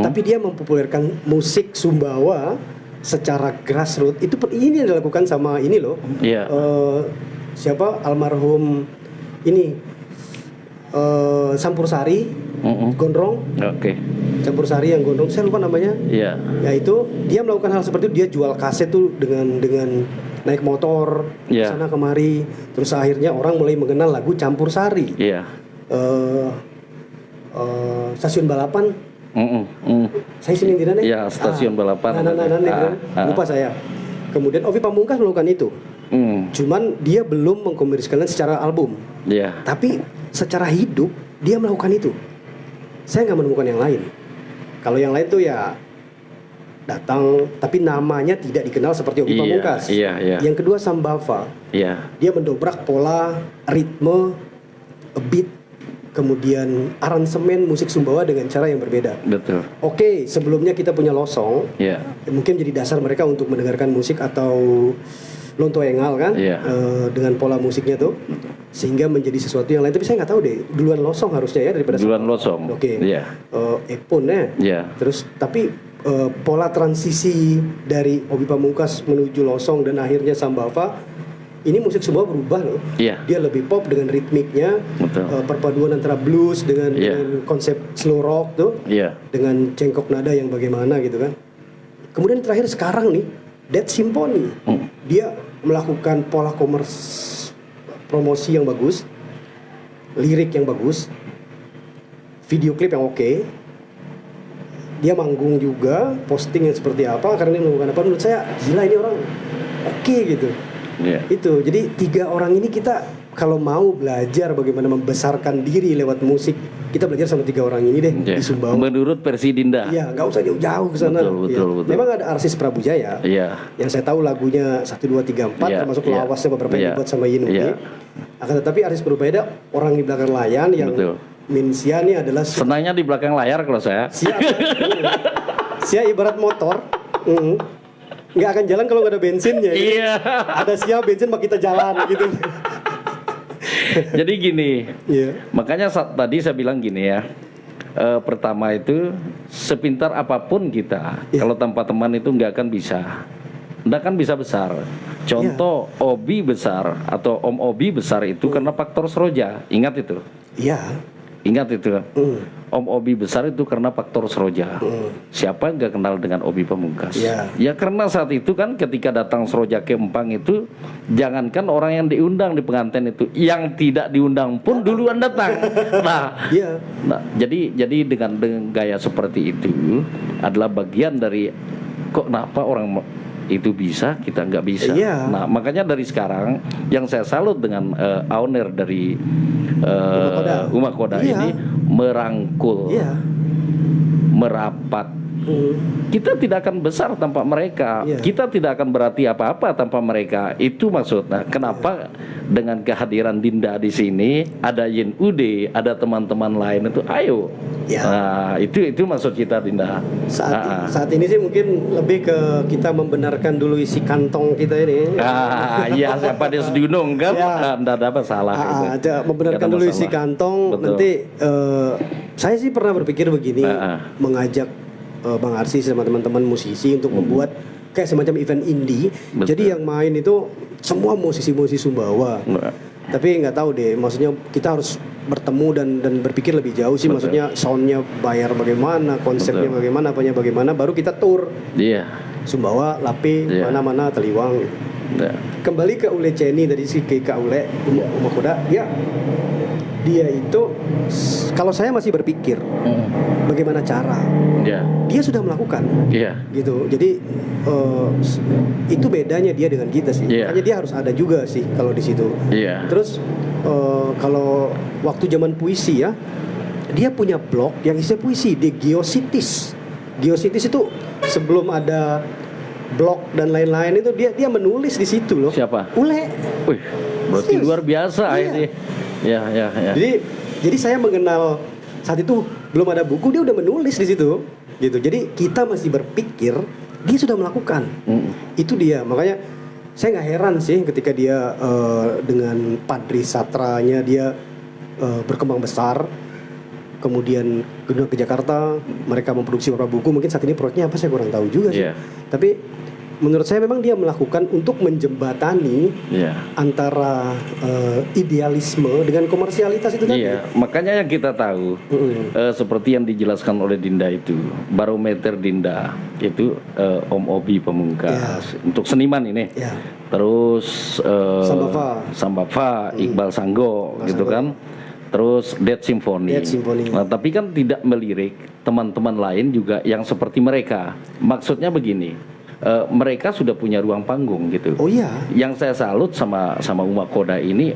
Tapi dia mempopulerkan musik Sumbawa secara grassroots. Ini yang dilakukan sama ini loh. Siapa almarhum ini Sampur Sari, Gondrong. Campur Sari yang gondrong, saya lupa namanya. Ya itu dia melakukan hal seperti itu, dia jual kaset tuh dengan naik motor sana kemari, terus akhirnya orang mulai mengenal lagu Campur Sari. Stasiun balapan. Saya sini di mana? Ya, stasiun balapan. Lupa saya. Kemudian Ovi Pamungkas melakukan itu. Cuman dia belum mengkomersialkan secara album. Tapi secara hidup dia melakukan itu. Saya nggak menemukan yang lain. Kalau yang lain tuh ya datang, tapi namanya tidak dikenal seperti Obi Pamungkas. Yang kedua Sambava. Dia mendobrak pola, ritme, beat, kemudian aransemen musik Sumbawa dengan cara yang berbeda. Betul. Oke, sebelumnya kita punya losong. Mungkin jadi dasar mereka untuk mendengarkan musik atau Lonto Engal kan, dengan pola musiknya tuh, sehingga menjadi sesuatu yang lain. Tapi saya nggak tahu deh, duluan losong harusnya ya daripada duluan losong. Epon ya. Terus tapi pola transisi dari Obi Pamungkas menuju losong dan akhirnya Sambava, ini musik semua berubah loh. Dia lebih pop dengan ritmiknya, perpaduan antara blues dengan konsep slow rock tuh, dengan cengkok nada yang bagaimana gitu kan. Kemudian terakhir sekarang nih Dead Symphony, dia melakukan pola promosi yang bagus, lirik yang bagus, video klip yang oke. Dia manggung juga, posting yang seperti apa, karena dia melakukan apa, menurut saya gila ini orang oke gitu. Itu jadi 3 orang ini kita kalau mau belajar bagaimana membesarkan diri lewat musik, kita belajar sama 3 orang ini deh di Sumbawa. Menurut versi Dinda. Iya, nggak usah jauh-jauh ke sana. Betul. Memang ada Arsis Prabujaya. Iya. Yang saya tahu lagunya 1 2 3 4 termasuk lawasnya beberapa yang dibuat sama Yinuki. Akan tetapi Arsis Prabujaya orang di belakang layar yang Minsia ini adalah senangnya di belakang layar kalau saya. Sia ibarat motor. Nggak akan jalan kalau nggak ada bensinnya. Iya. Ada Sia bensin mak kita jalan gitu. Jadi gini, makanya tadi saya bilang gini ya, pertama itu sepintar apapun kita, kalau tanpa teman itu nggak akan bisa besar. Contoh Obi besar atau Om Obi besar itu karena faktor Seroja, ingat itu? Iya. Ingat itu, Om Obi besar itu karena faktor Seroja. Siapa yang gak kenal dengan Obi Pamungkas? Ya karena saat itu kan ketika datang Seroja ke Empang itu, jangankan orang yang diundang di pengantin itu, yang tidak diundang pun duluan datang. Nah, jadi dengan gaya seperti itu adalah bagian dari kok kenapa orang itu bisa, kita nggak bisa. Nah makanya dari sekarang yang saya salut dengan owner dari Uma Koda ini merangkul, merapat. Kita tidak akan besar tanpa mereka. Kita tidak akan berarti apa-apa tanpa mereka. Itu maksudnya. Kenapa dengan kehadiran Dinda di sini, ada Yin Ude, ada teman-teman lain itu, ayo. Nah, itu maksud kita, Dinda. Saat ini sih mungkin lebih ke kita membenarkan dulu isi kantong kita ini. Iya, siapa dia sedunung kan? Tidak ada masalah. Membenarkan dulu isi kantong. Betul. Nanti saya sih pernah berpikir begini, mengajak Bang Arsis sama teman-teman musisi untuk membuat kayak semacam event indie. Jadi yang main itu semua musisi-musisi Sumbawa. Tapi nggak tahu deh, maksudnya kita harus bertemu dan berpikir lebih jauh sih. Maksudnya soundnya bayar bagaimana, konsepnya bagaimana, apanya bagaimana, baru kita tour. Sumbawa, Lape, mana-mana, Taliwang. Kembali ke Ule Ceni tadi si Kak Ule Uma Koda, dia itu kalau saya masih berpikir bagaimana cara, dia sudah melakukan, gitu. Jadi itu bedanya dia dengan kita sih. Makanya dia harus ada juga sih kalau di situ. Terus kalau waktu zaman puisi ya, dia punya blog yang isinya puisi di Geositis. Geositis itu sebelum ada blog dan lain-lain itu dia menulis di situ loh. Siapa? Ule. Wih, berarti luar biasa ini. Ya. Jadi saya mengenal saat itu belum ada buku, dia udah menulis di situ, gitu. Jadi kita masih berpikir, dia sudah melakukan. Itu dia. Makanya saya nggak heran sih ketika dia dengan Padri Satranya dia berkembang besar. Kemudian ke Jakarta, mereka memproduksi beberapa buku. Mungkin saat ini proyeknya apa saya kurang tahu juga sih. Tapi menurut saya memang dia melakukan untuk menjembatani antara idealisme dengan komersialitas itu tadi. Makanya yang kita tahu seperti yang dijelaskan oleh Dinda itu, barometer Dinda itu Om Obi Pamungkas untuk seniman ini. Terus Sambava, Iqbal Sanggo gitu kan. Terus Dead Symphony. Nah, tapi kan tidak melirik teman-teman lain juga yang seperti mereka. Maksudnya begini, mereka sudah punya ruang panggung gitu. Yang saya salut sama Uma Koda ini,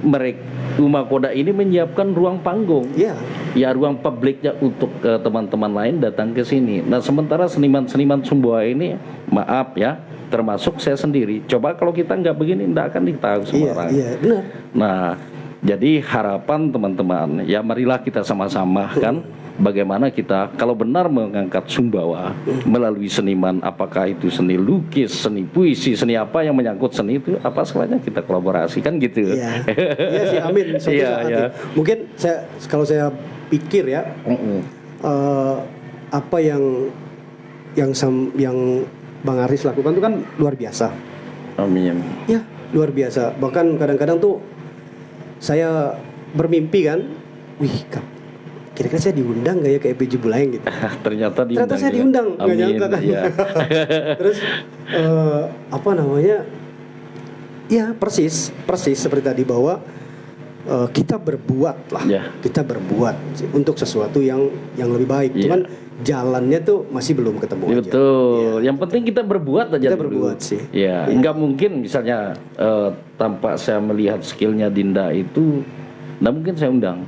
Uma Koda ini menyiapkan ruang panggung. Ya ruang publiknya untuk teman-teman lain datang ke sini. Nah sementara seniman-seniman Sumbawa ini, maaf ya, termasuk saya sendiri. Coba kalau kita nggak begini, nggak akan ditahu semua orang. Benar. Nah jadi harapan teman-teman, ya marilah kita sama-sama kan. Bagaimana kita kalau benar mengangkat Sumbawa melalui seniman, apakah itu seni lukis, seni puisi, seni apa yang menyangkut seni itu, apa salahnya kita kolaborasi kan gitu. Iya sih, amin. Mungkin kalau saya pikir ya, apa yang Bang Aris lakukan itu kan luar biasa. Amin. Ya luar biasa. Bahkan kadang-kadang tuh saya bermimpi kan, kira-kira saya diundang gak ya ke EPJ Buleleng gitu. Ternyata saya diundang, nggak nyangka kan. Terus apa namanya? Ya persis seperti tadi, bahwa kita berbuat lah, kita berbuat untuk sesuatu yang lebih baik. Cuman jalannya tuh masih belum ketemu aja. Betul. Yang penting kita berbuat aja. Kita berbuat sih. Ya, nggak mungkin misalnya tanpa saya melihat skillnya Dinda itu, nggak mungkin saya undang.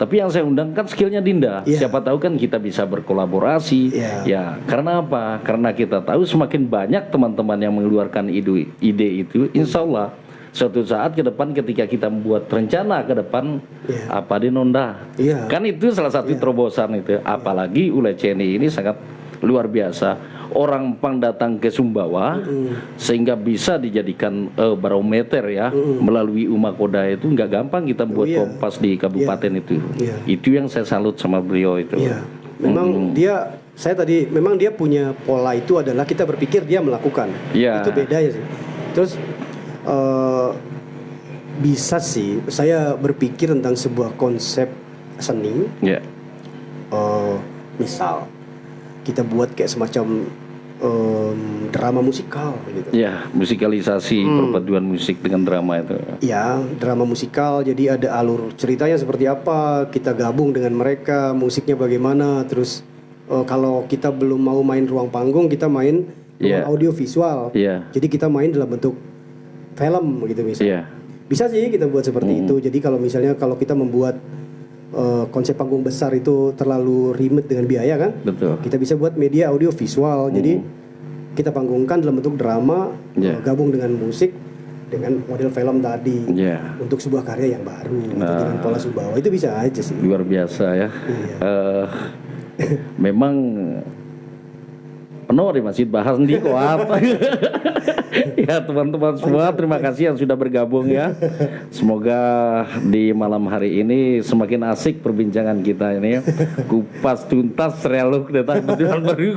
Tapi yang saya undang kan skillnya Dinda. Siapa tahu kan kita bisa berkolaborasi. Ya, karena apa? Karena kita tahu semakin banyak teman-teman yang mengeluarkan ide itu, insya Allah suatu saat ke depan ketika kita membuat rencana ke depan apa di Nonda, kan itu salah satu terobosan itu. Apalagi Uleceni ini sangat luar biasa. Orang Pang datang ke Sumbawa sehingga bisa dijadikan barometer ya melalui Umakoda itu nggak gampang kita buat kompas di kabupaten itu. Itu yang saya salut sama beliau itu. Memang memang dia punya pola itu adalah kita berpikir dia melakukan. Itu bedanya sih. Terus bisa sih saya berpikir tentang sebuah konsep seni. Misal kita buat kayak semacam drama musikal gitu. Musikalisasi perpaduan musik dengan drama itu. Drama musikal, jadi ada alur ceritanya seperti apa, kita gabung dengan mereka, musiknya bagaimana, terus kalau kita belum mau main ruang panggung, kita main ruang audio visual. Jadi kita main dalam bentuk film gitu misalnya. Bisa sih kita buat seperti itu. Jadi kalau misalnya kita membuat konsep panggung besar itu terlalu rumit dengan biaya kan, kita bisa buat media audio visual. Jadi kita panggungkan dalam bentuk drama, gabung dengan musik, dengan model film tadi, untuk sebuah karya yang baru dengan pola Sumbawa. Itu bisa aja sih. Luar biasa ya. Memang penuh di masjid bahas di kok apa. Ya teman-teman semua, terima kasih yang sudah bergabung ya. Semoga di malam hari ini semakin asik perbincangan kita ini. Kupas tuntas realuk tentang betulan baru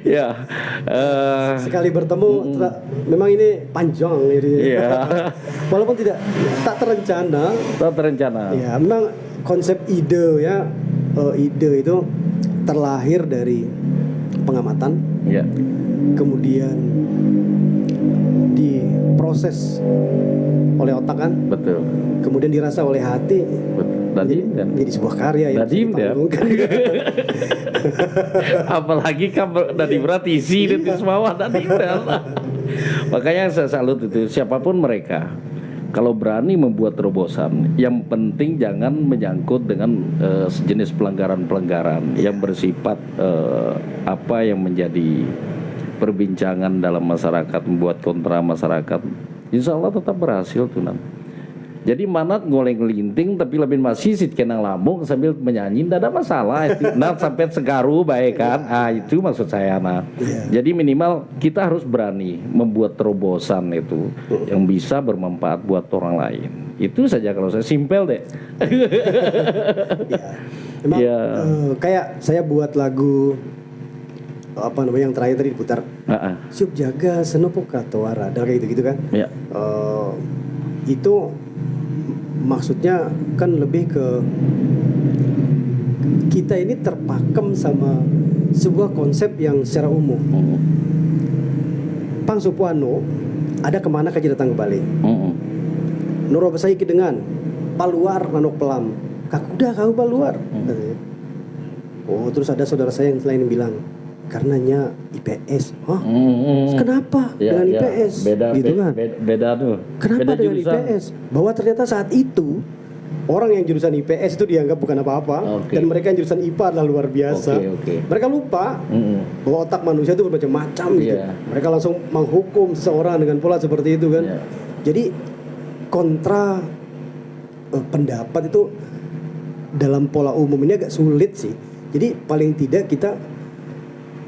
ya. Sekali bertemu memang ini panjang ini. Walaupun tak terencana. Ya, memang konsep ide ya, ide itu terlahir dari pengamatan, kemudian diproses oleh otak kan, kemudian dirasa oleh hati, jadi sebuah karya yang dipanggungkan. Apalagi kan dari berarti isi itu semua tadi. Makanya saya salut itu, siapapun mereka, kalau berani membuat terobosan, yang penting jangan menyangkut dengan sejenis pelanggaran-pelanggaran yang bersifat apa yang menjadi perbincangan dalam masyarakat, membuat kontra masyarakat. Insya Allah tetap berhasil tuh nanti. Jadi manat ngoleng linting tapi lebih masih sit kenang lambung sambil menyanyi, tidak ada masalah. Nah sampai segaru baik kan, itu maksud saya. Jadi minimal kita harus berani membuat terobosan itu yang bisa bermanfaat buat orang lain. Itu saja kalau saya, simpel deh. Emang kayak saya buat lagu apa namanya yang terakhir tadi diputar, Siup Jaga Senopo Katowara, kayak gitu kan. Itu maksudnya kan lebih ke kita ini terpakem sama sebuah konsep yang secara umum. Pang Supuano ada kemana kaji datang kembali. Nuro Besai dengan paluar nanok pelam. Kakuda kau paluar. Terus ada saudara saya yang selain bilang karenanya IPS. Kenapa dengan IPS? Gitu kan? Beda tuh. Kenapa dengan IPS? Bahwa ternyata saat itu orang yang jurusan IPS itu dianggap bukan apa-apa, dan mereka yang jurusan IPA adalah luar biasa. Mereka lupa bahwa otak manusia itu bermacam-macam gitu. Mereka langsung menghukum seseorang dengan pola seperti itu kan. Jadi kontra pendapat itu dalam pola umum ini agak sulit sih. Jadi paling tidak kita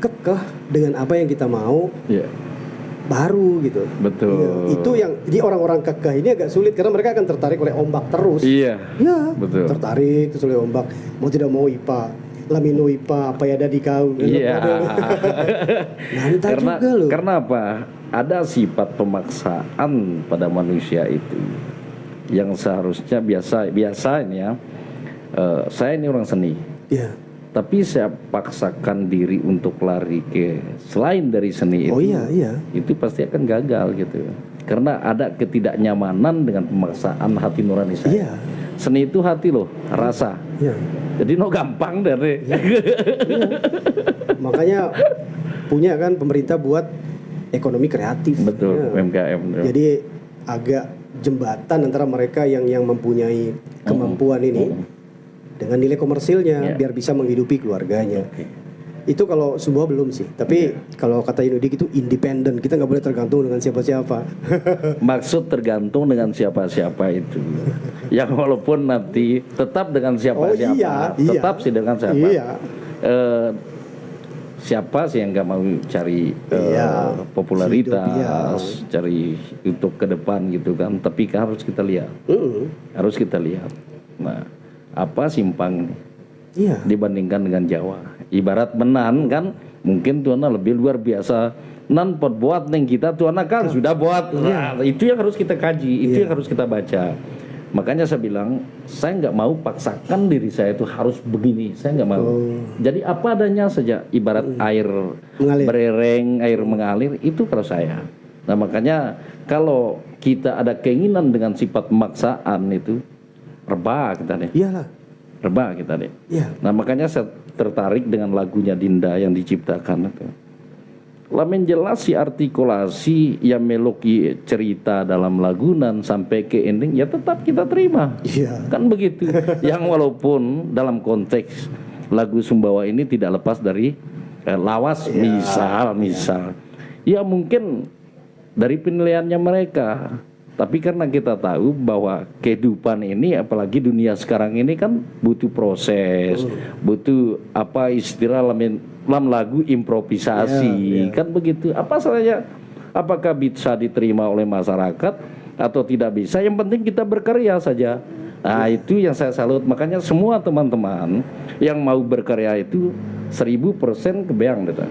kekeh dengan apa yang kita mau, baru gitu. Itu yang jadi orang-orang kekeh ini agak sulit karena mereka akan tertarik oleh ombak terus. Tertarik terus oleh ombak. Mau tidak mau IPA, lamino IPA, apa ya ada di kau. Karena apa? Ada sifat pemaksaan pada manusia itu yang seharusnya biasa ini ya. Saya ini orang seni. Tapi saya paksakan diri untuk lari ke selain dari seni itu, itu pasti akan gagal gitu. Karena ada ketidaknyamanan dengan pemaksaan hati nurani saya. Iya. Seni itu hati loh, rasa. Iya. Jadi gampang dari. Iya. Makanya punya kan pemerintah buat ekonomi kreatif. Betul, Ya. UMKM. Jadi agak jembatan antara mereka yang mempunyai kemampuan ini dengan nilai komersilnya biar bisa menghidupi keluarganya. Itu kalau Sumbawa belum sih. Tapi kalau kata Inudik itu independen. Kita nggak boleh tergantung dengan siapa-siapa. Maksud tergantung dengan siapa-siapa itu. Yang walaupun nanti tetap dengan siapa-siapa, tetap sih dengan siapa. Iya. Siapa sih yang nggak mau cari popularitas, cari YouTube ke depan gitu kan? Tapi kan harus kita lihat, harus kita lihat. Nah, apa simpang dibandingkan dengan Jawa? Ibarat menan kan, mungkin tuana lebih luar biasa. Nan pot buat neng kita tuana kan sudah buat. Nah, itu yang harus kita kaji, itu yang harus kita baca. Makanya saya bilang, saya nggak mau paksakan diri saya itu harus begini, saya nggak mau. Jadi apa adanya saja, ibarat air berereng, air mengalir, itu kalau saya. Nah makanya kalau kita ada keinginan dengan sifat pemaksaan itu, rebah kita deh. Iyalah. Rebah kita deh. Iya. Nah makanya saya tertarik dengan lagunya Dinda yang diciptakan itu. Lamen jelas si artikulasi yang meloki cerita dalam lagunan sampai ke ending ya tetap kita terima. Iya. Kan begitu. Yang walaupun dalam konteks lagu Sumbawa ini tidak lepas dari lawas misal. Ya mungkin dari penilaiannya mereka. Tapi karena kita tahu bahwa kehidupan ini apalagi dunia sekarang ini kan butuh proses, butuh apa istilah dalam lagu improvisasi, kan begitu. Apa salahnya? Apakah bisa diterima oleh masyarakat atau tidak bisa? Yang penting kita berkarya saja. Nah itu yang saya salut. Makanya semua teman-teman yang mau berkarya itu 1000% kebayang data.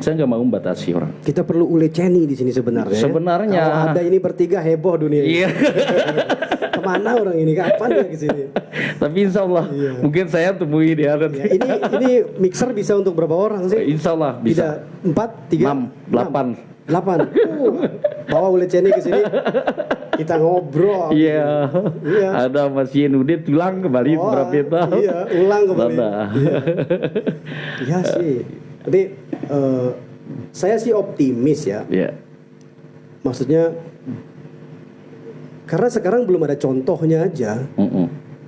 Saya nggak mau membatasi orang. Kita perlu ule ceni di sini sebenarnya. Sebenarnya. Kalau ada ini bertiga heboh dunia ini. Iya. Kemana orang ini? Kapan dia ke sini? Tapi insya Allah mungkin saya temui dia. Ya, ini mixer bisa untuk berapa orang sih? Insya Allah bisa. 4, 3, 6, 8. Bawa ule ceni ke sini. Kita ngobrol. Iya. Ada Mas Yenudit ulang kembali berapa tahun? Iya, ulang kembali. Iya sih. Tapi saya sih optimis ya. Maksudnya karena sekarang belum ada contohnya aja.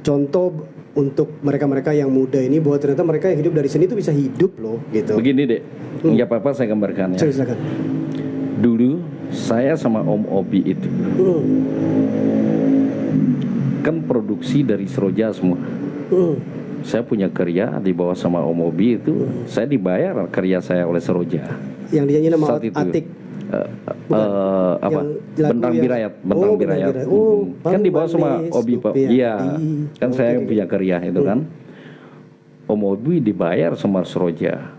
Contoh untuk mereka-mereka yang muda ini bahwa ternyata mereka yang hidup dari seni itu bisa hidup loh gitu. Begini deh, nggak apa-apa saya gambarkan ya. Silakan. Dulu saya sama Om Obi itu kan produksi dari Seroja semua. Saya punya karya di bawah sama Om Obi itu, saya dibayar karya saya oleh Seroja. Yang dinyanyi nama Atik. Bentang Birayat. Kan di bawah sama Obi Pak. Iya. Kan saya yang punya karya itu kan. Om Obi dibayar sama Seroja.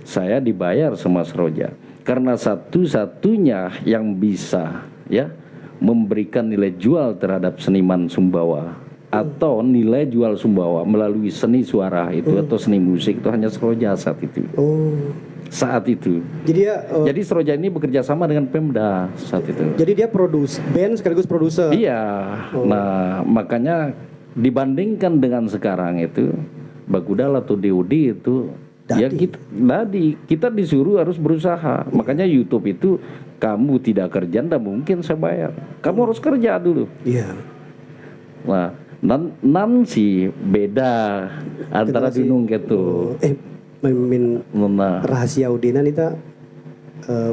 Saya dibayar sama Seroja. Karena satu-satunya yang bisa ya memberikan nilai jual terhadap seniman Sumbawa atau nilai jual Sumbawa melalui seni suara itu atau seni musik itu hanya Seroja saat itu. Saat itu. Jadi Seroja ini bekerja sama dengan Pemda saat itu. Jadi dia band sekaligus produser. Iya. Nah, makanya dibandingkan dengan sekarang itu Bagudal atau DOD itu ya kita disuruh harus berusaha. Makanya YouTube itu kamu tidak kerja ndak mungkin saya bayar. Kamu harus kerja dulu. Iya. Nah, nan sih beda antara gunung gitu. Rahasia udinan itu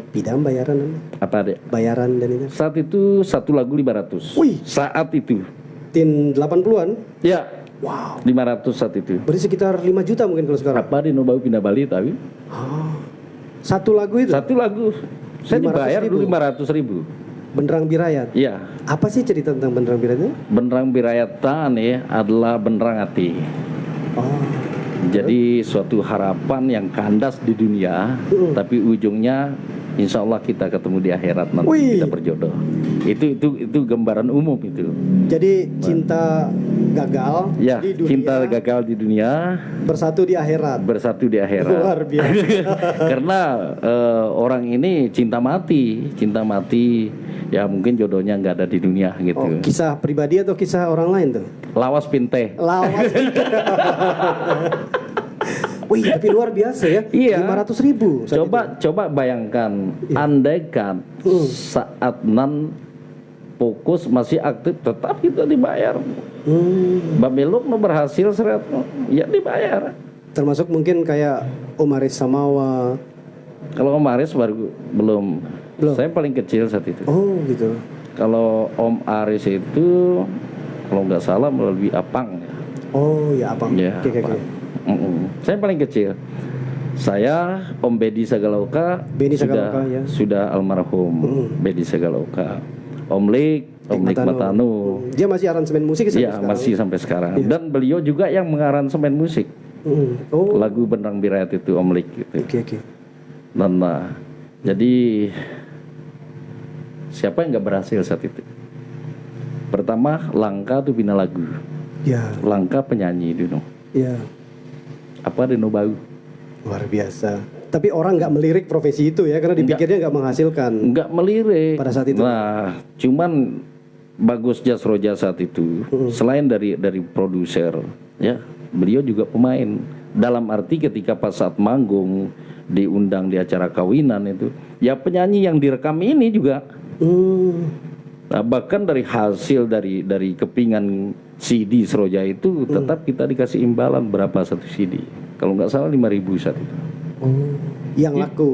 pidam bayaran apa deh? Bayaran dan itu. Saat itu satu lagu 500. Wih, saat itu. Tin 80-an? Ya. Wow. 500 saat itu. Berarti sekitar 5 juta mungkin kalau sekarang. Apa di Nobau pindah Bali tapi? Satu lagu itu? Satu lagu. Saya dibayar dulu 500.000. Benderang Birayat. Iya. Apa sih cerita tentang Benderang Birayat? Benderang Birayat adalah benderang hati. Jadi suatu harapan yang kandas di dunia, tapi ujungnya insya Allah kita ketemu di akhirat nanti. Wih. Kita berjodoh. Itu gambaran umum itu. Jadi cinta gagal Ya, di dunia, cinta gagal di dunia, bersatu di akhirat. bersatu di akhirat. Luar biasa. Karena orang ini cinta mati, ya mungkin jodohnya nggak ada di dunia gitu. Oh, kisah pribadi atau kisah orang lain tuh? Lawas pinte. Lawas. Wih, tapi luar biasa ya. Iya. 500.000. Coba bayangkan, andaikan saat nan fokus masih aktif, tetap kita dibayar. Bamiluk nu berhasil seret, ya dibayar. Termasuk mungkin kayak Om Aris Samawa. Kalau Om Aris baru belum. Saya paling kecil saat itu. Oh gitu. Kalau Om Aris itu kalau nggak salah melalui Apang. Oh ya Apang. Ya, Oke. Saya paling kecil. Saya Om Bedi Sagaloka, sudah almarhum. Bedi Sagaloka. Om Lik Matano. Dia masih aransemen musik sampai sekarang? Masih sampai sekarang. Ya. Dan beliau juga yang mengaransemen musik. Lagu Benang Birat itu Om Lik gitu. Oke. Dan jadi siapa yang nggak berhasil saat itu? Pertama, langka tuh bina lagu. Ya. Langka penyanyi dulu. Ya. Apa Dino Bau? Luar biasa. Tapi orang nggak melirik profesi itu ya, karena dipikirnya nggak menghasilkan. Nggak melirik pada saat itu. Nah, cuman bagus Jas Roja saat itu, selain dari produser, ya, beliau juga pemain. Dalam arti ketika pas saat manggung diundang di acara kawinan itu, ya penyanyi yang direkam ini juga. Nah, bahkan dari hasil dari kepingan CD Seroja itu tetap kita dikasih imbalan berapa satu CD. Kalau nggak salah 5.000 saat itu. Yang laku.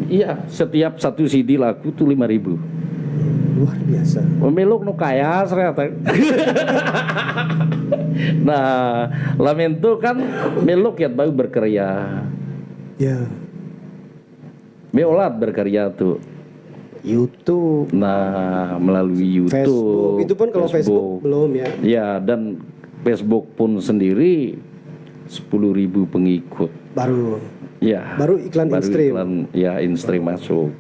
Iya, setiap satu CD laku tuh 5.000. Luar biasa. Pemilu nu kaya ternyata. Nah, lamento kan meluk ya baru berkarya. Ya. Meolat berkarya tuh. YouTube. Nah, melalui YouTube. Facebook. Itu pun kalau Facebook belum ya. Ya, dan Facebook pun sendiri 10.000 pengikut. Baru. Ya. Baru iklan in-stream. Ya, in-stream masuk.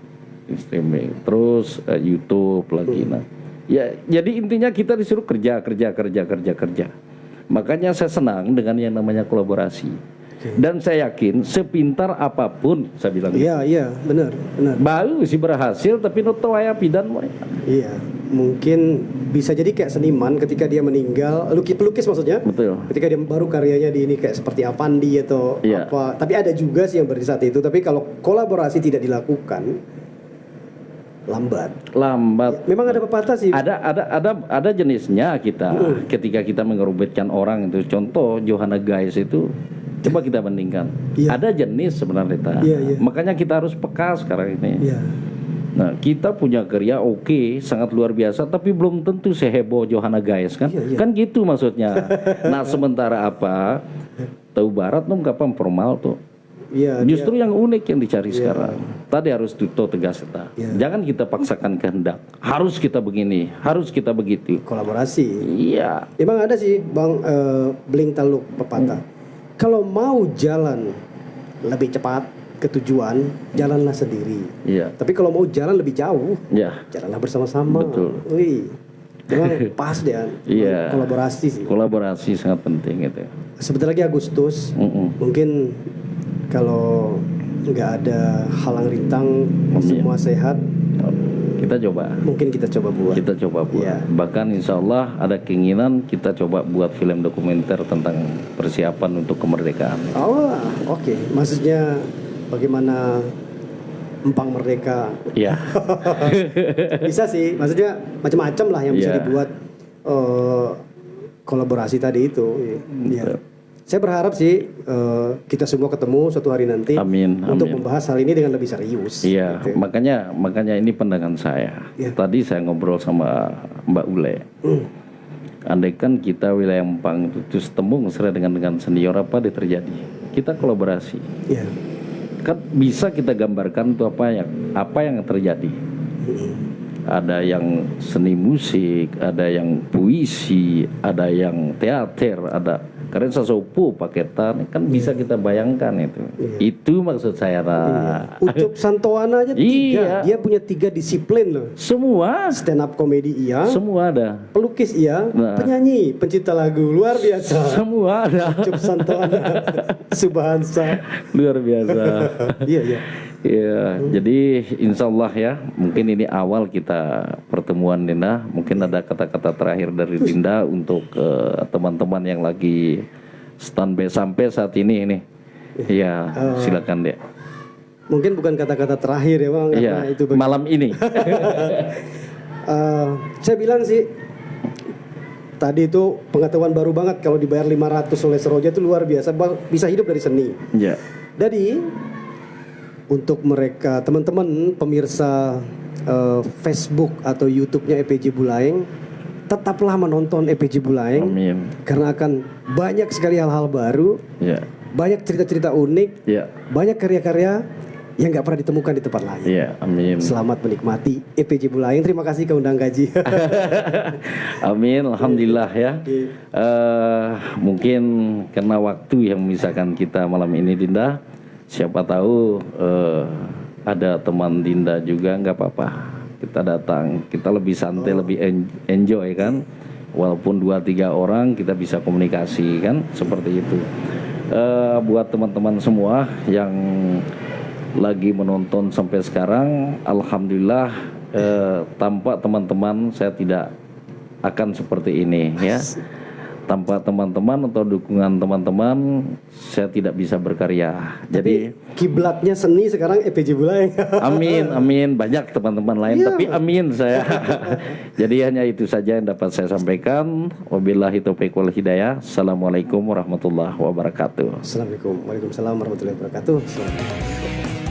In-streaming. Terus YouTube lagi. Nah, ya, jadi intinya kita disuruh kerja. Makanya saya senang dengan yang namanya kolaborasi. Dan saya yakin sepintar apapun saya bilang. Iya, benar. Baru sih berhasil tapi noto aya pidan moy. Iya, mungkin bisa jadi kayak seniman ketika dia meninggal, pelukis maksudnya. Betul. Ketika dia baru karyanya di ini kayak seperti Apandi atau apa. Tapi ada juga sih yang berarti saat itu. Tapi kalau kolaborasi tidak dilakukan, lambat. Memang ada pepatah sih. Ada jenisnya kita. Ketika kita mengerumitkan orang itu, contoh Johanna Guys itu. Coba kita bandingkan. Ada jenis sebenarnya kita. Makanya kita harus peka sekarang ini. Nah, kita punya karya sangat luar biasa, tapi belum tentu seheboh Johanna Guys kan? Kan gitu maksudnya. Nah, sementara apa? Tahu Barat dong kapan formal tuh. Justru yang unik yang dicari sekarang. Tadi harus tuto tegas kita. Jangan kita paksakan kehendak. Harus kita begini, harus kita begitu. Kolaborasi. Iya. Emang ada sih Bang Bling Taluk pepatah. Kalau mau jalan lebih cepat ke tujuan, jalanlah sendiri. Iya. Tapi kalau mau jalan lebih jauh, jalanlah bersama-sama. Betul. Wih, memang pas deh. Iya. Kolaborasi sih. Kolaborasi sangat penting itu. Sebentar lagi Agustus, mungkin kalau nggak ada halang rintang, semua sehat. Kita coba. Mungkin kita coba buat. Bahkan insya Allah ada keinginan kita coba buat film dokumenter tentang persiapan untuk kemerdekaan. Oh, oke. Maksudnya bagaimana empang merdeka? Iya. Bisa sih. Maksudnya macam-macam lah yang bisa dibuat kolaborasi tadi itu. Iya. Saya berharap sih kita semua ketemu suatu hari nanti. Amin. Untuk membahas hal ini dengan lebih serius. Iya, gitu. makanya ini pandangan saya. Tadi saya ngobrol sama Mbak Ule. Andaikan kita wilayah Empang itu terus tembung dengan senior apa yang terjadi? Kita kolaborasi. Kan bisa kita gambarkan itu apa yang terjadi. Ada yang seni musik, ada yang puisi, ada yang teater, ada Karena sesepuh paketan kan bisa kita bayangkan itu. Itu maksud saya. Ucup Santowana aja 3. Iya. Dia punya 3 disiplin loh. Semua. Stand up comedy iya. Semua ada. Pelukis iya. Nah. Penyanyi, pencipta lagu luar biasa. Semua ada. Ucup Santowana, Subhansa. Luar biasa. Iya iya. Ya, jadi insya Allah ya, mungkin ini awal kita pertemuan Dinda. Mungkin ada kata-kata terakhir dari Dinda untuk teman-teman yang lagi standby sampai saat ini. Ya, silakan deh. Mungkin bukan kata-kata terakhir ya Bang. Iya, Itu malam ini. Saya bilang sih, tadi itu pengetahuan baru banget kalau dibayar 500 oleh Seroja itu luar biasa, bisa hidup dari seni. Ya. Jadi untuk mereka teman-teman pemirsa Facebook atau YouTube-nya EPJ Bulajeng, tetaplah menonton EPJ Bulajeng. Amin. Karena akan banyak sekali hal-hal baru, Ya. banyak cerita-cerita unik, Ya. banyak karya-karya yang nggak pernah ditemukan di tempat lain. Ya, amin. Selamat menikmati EPJ Bulajeng. Terima kasih ke Undang Gaji. Amin, alhamdulillah ya. Mungkin karena waktu yang memisahkan kita malam ini Dinda, siapa tahu ada teman Dinda juga, nggak apa-apa. Kita datang, kita lebih santai, lebih enjoy kan. Walaupun 2-3 orang kita bisa komunikasi kan, seperti itu. Buat teman-teman semua yang lagi menonton sampai sekarang, alhamdulillah tanpa teman-teman saya tidak akan seperti ini ya. Tanpa teman-teman atau dukungan teman-teman saya tidak bisa berkarya. Jadi kiblatnya seni sekarang EPJ Bulajeng. amin, banyak teman-teman lain, tapi amin saya. Jadi hanya itu saja yang dapat saya sampaikan. Wabillahi taufiq wal hidayah. Assalamualaikum warahmatullahi wabarakatuh. Assalamualaikum. Waalaikumsalam warahmatullahi wabarakatuh. Selamat.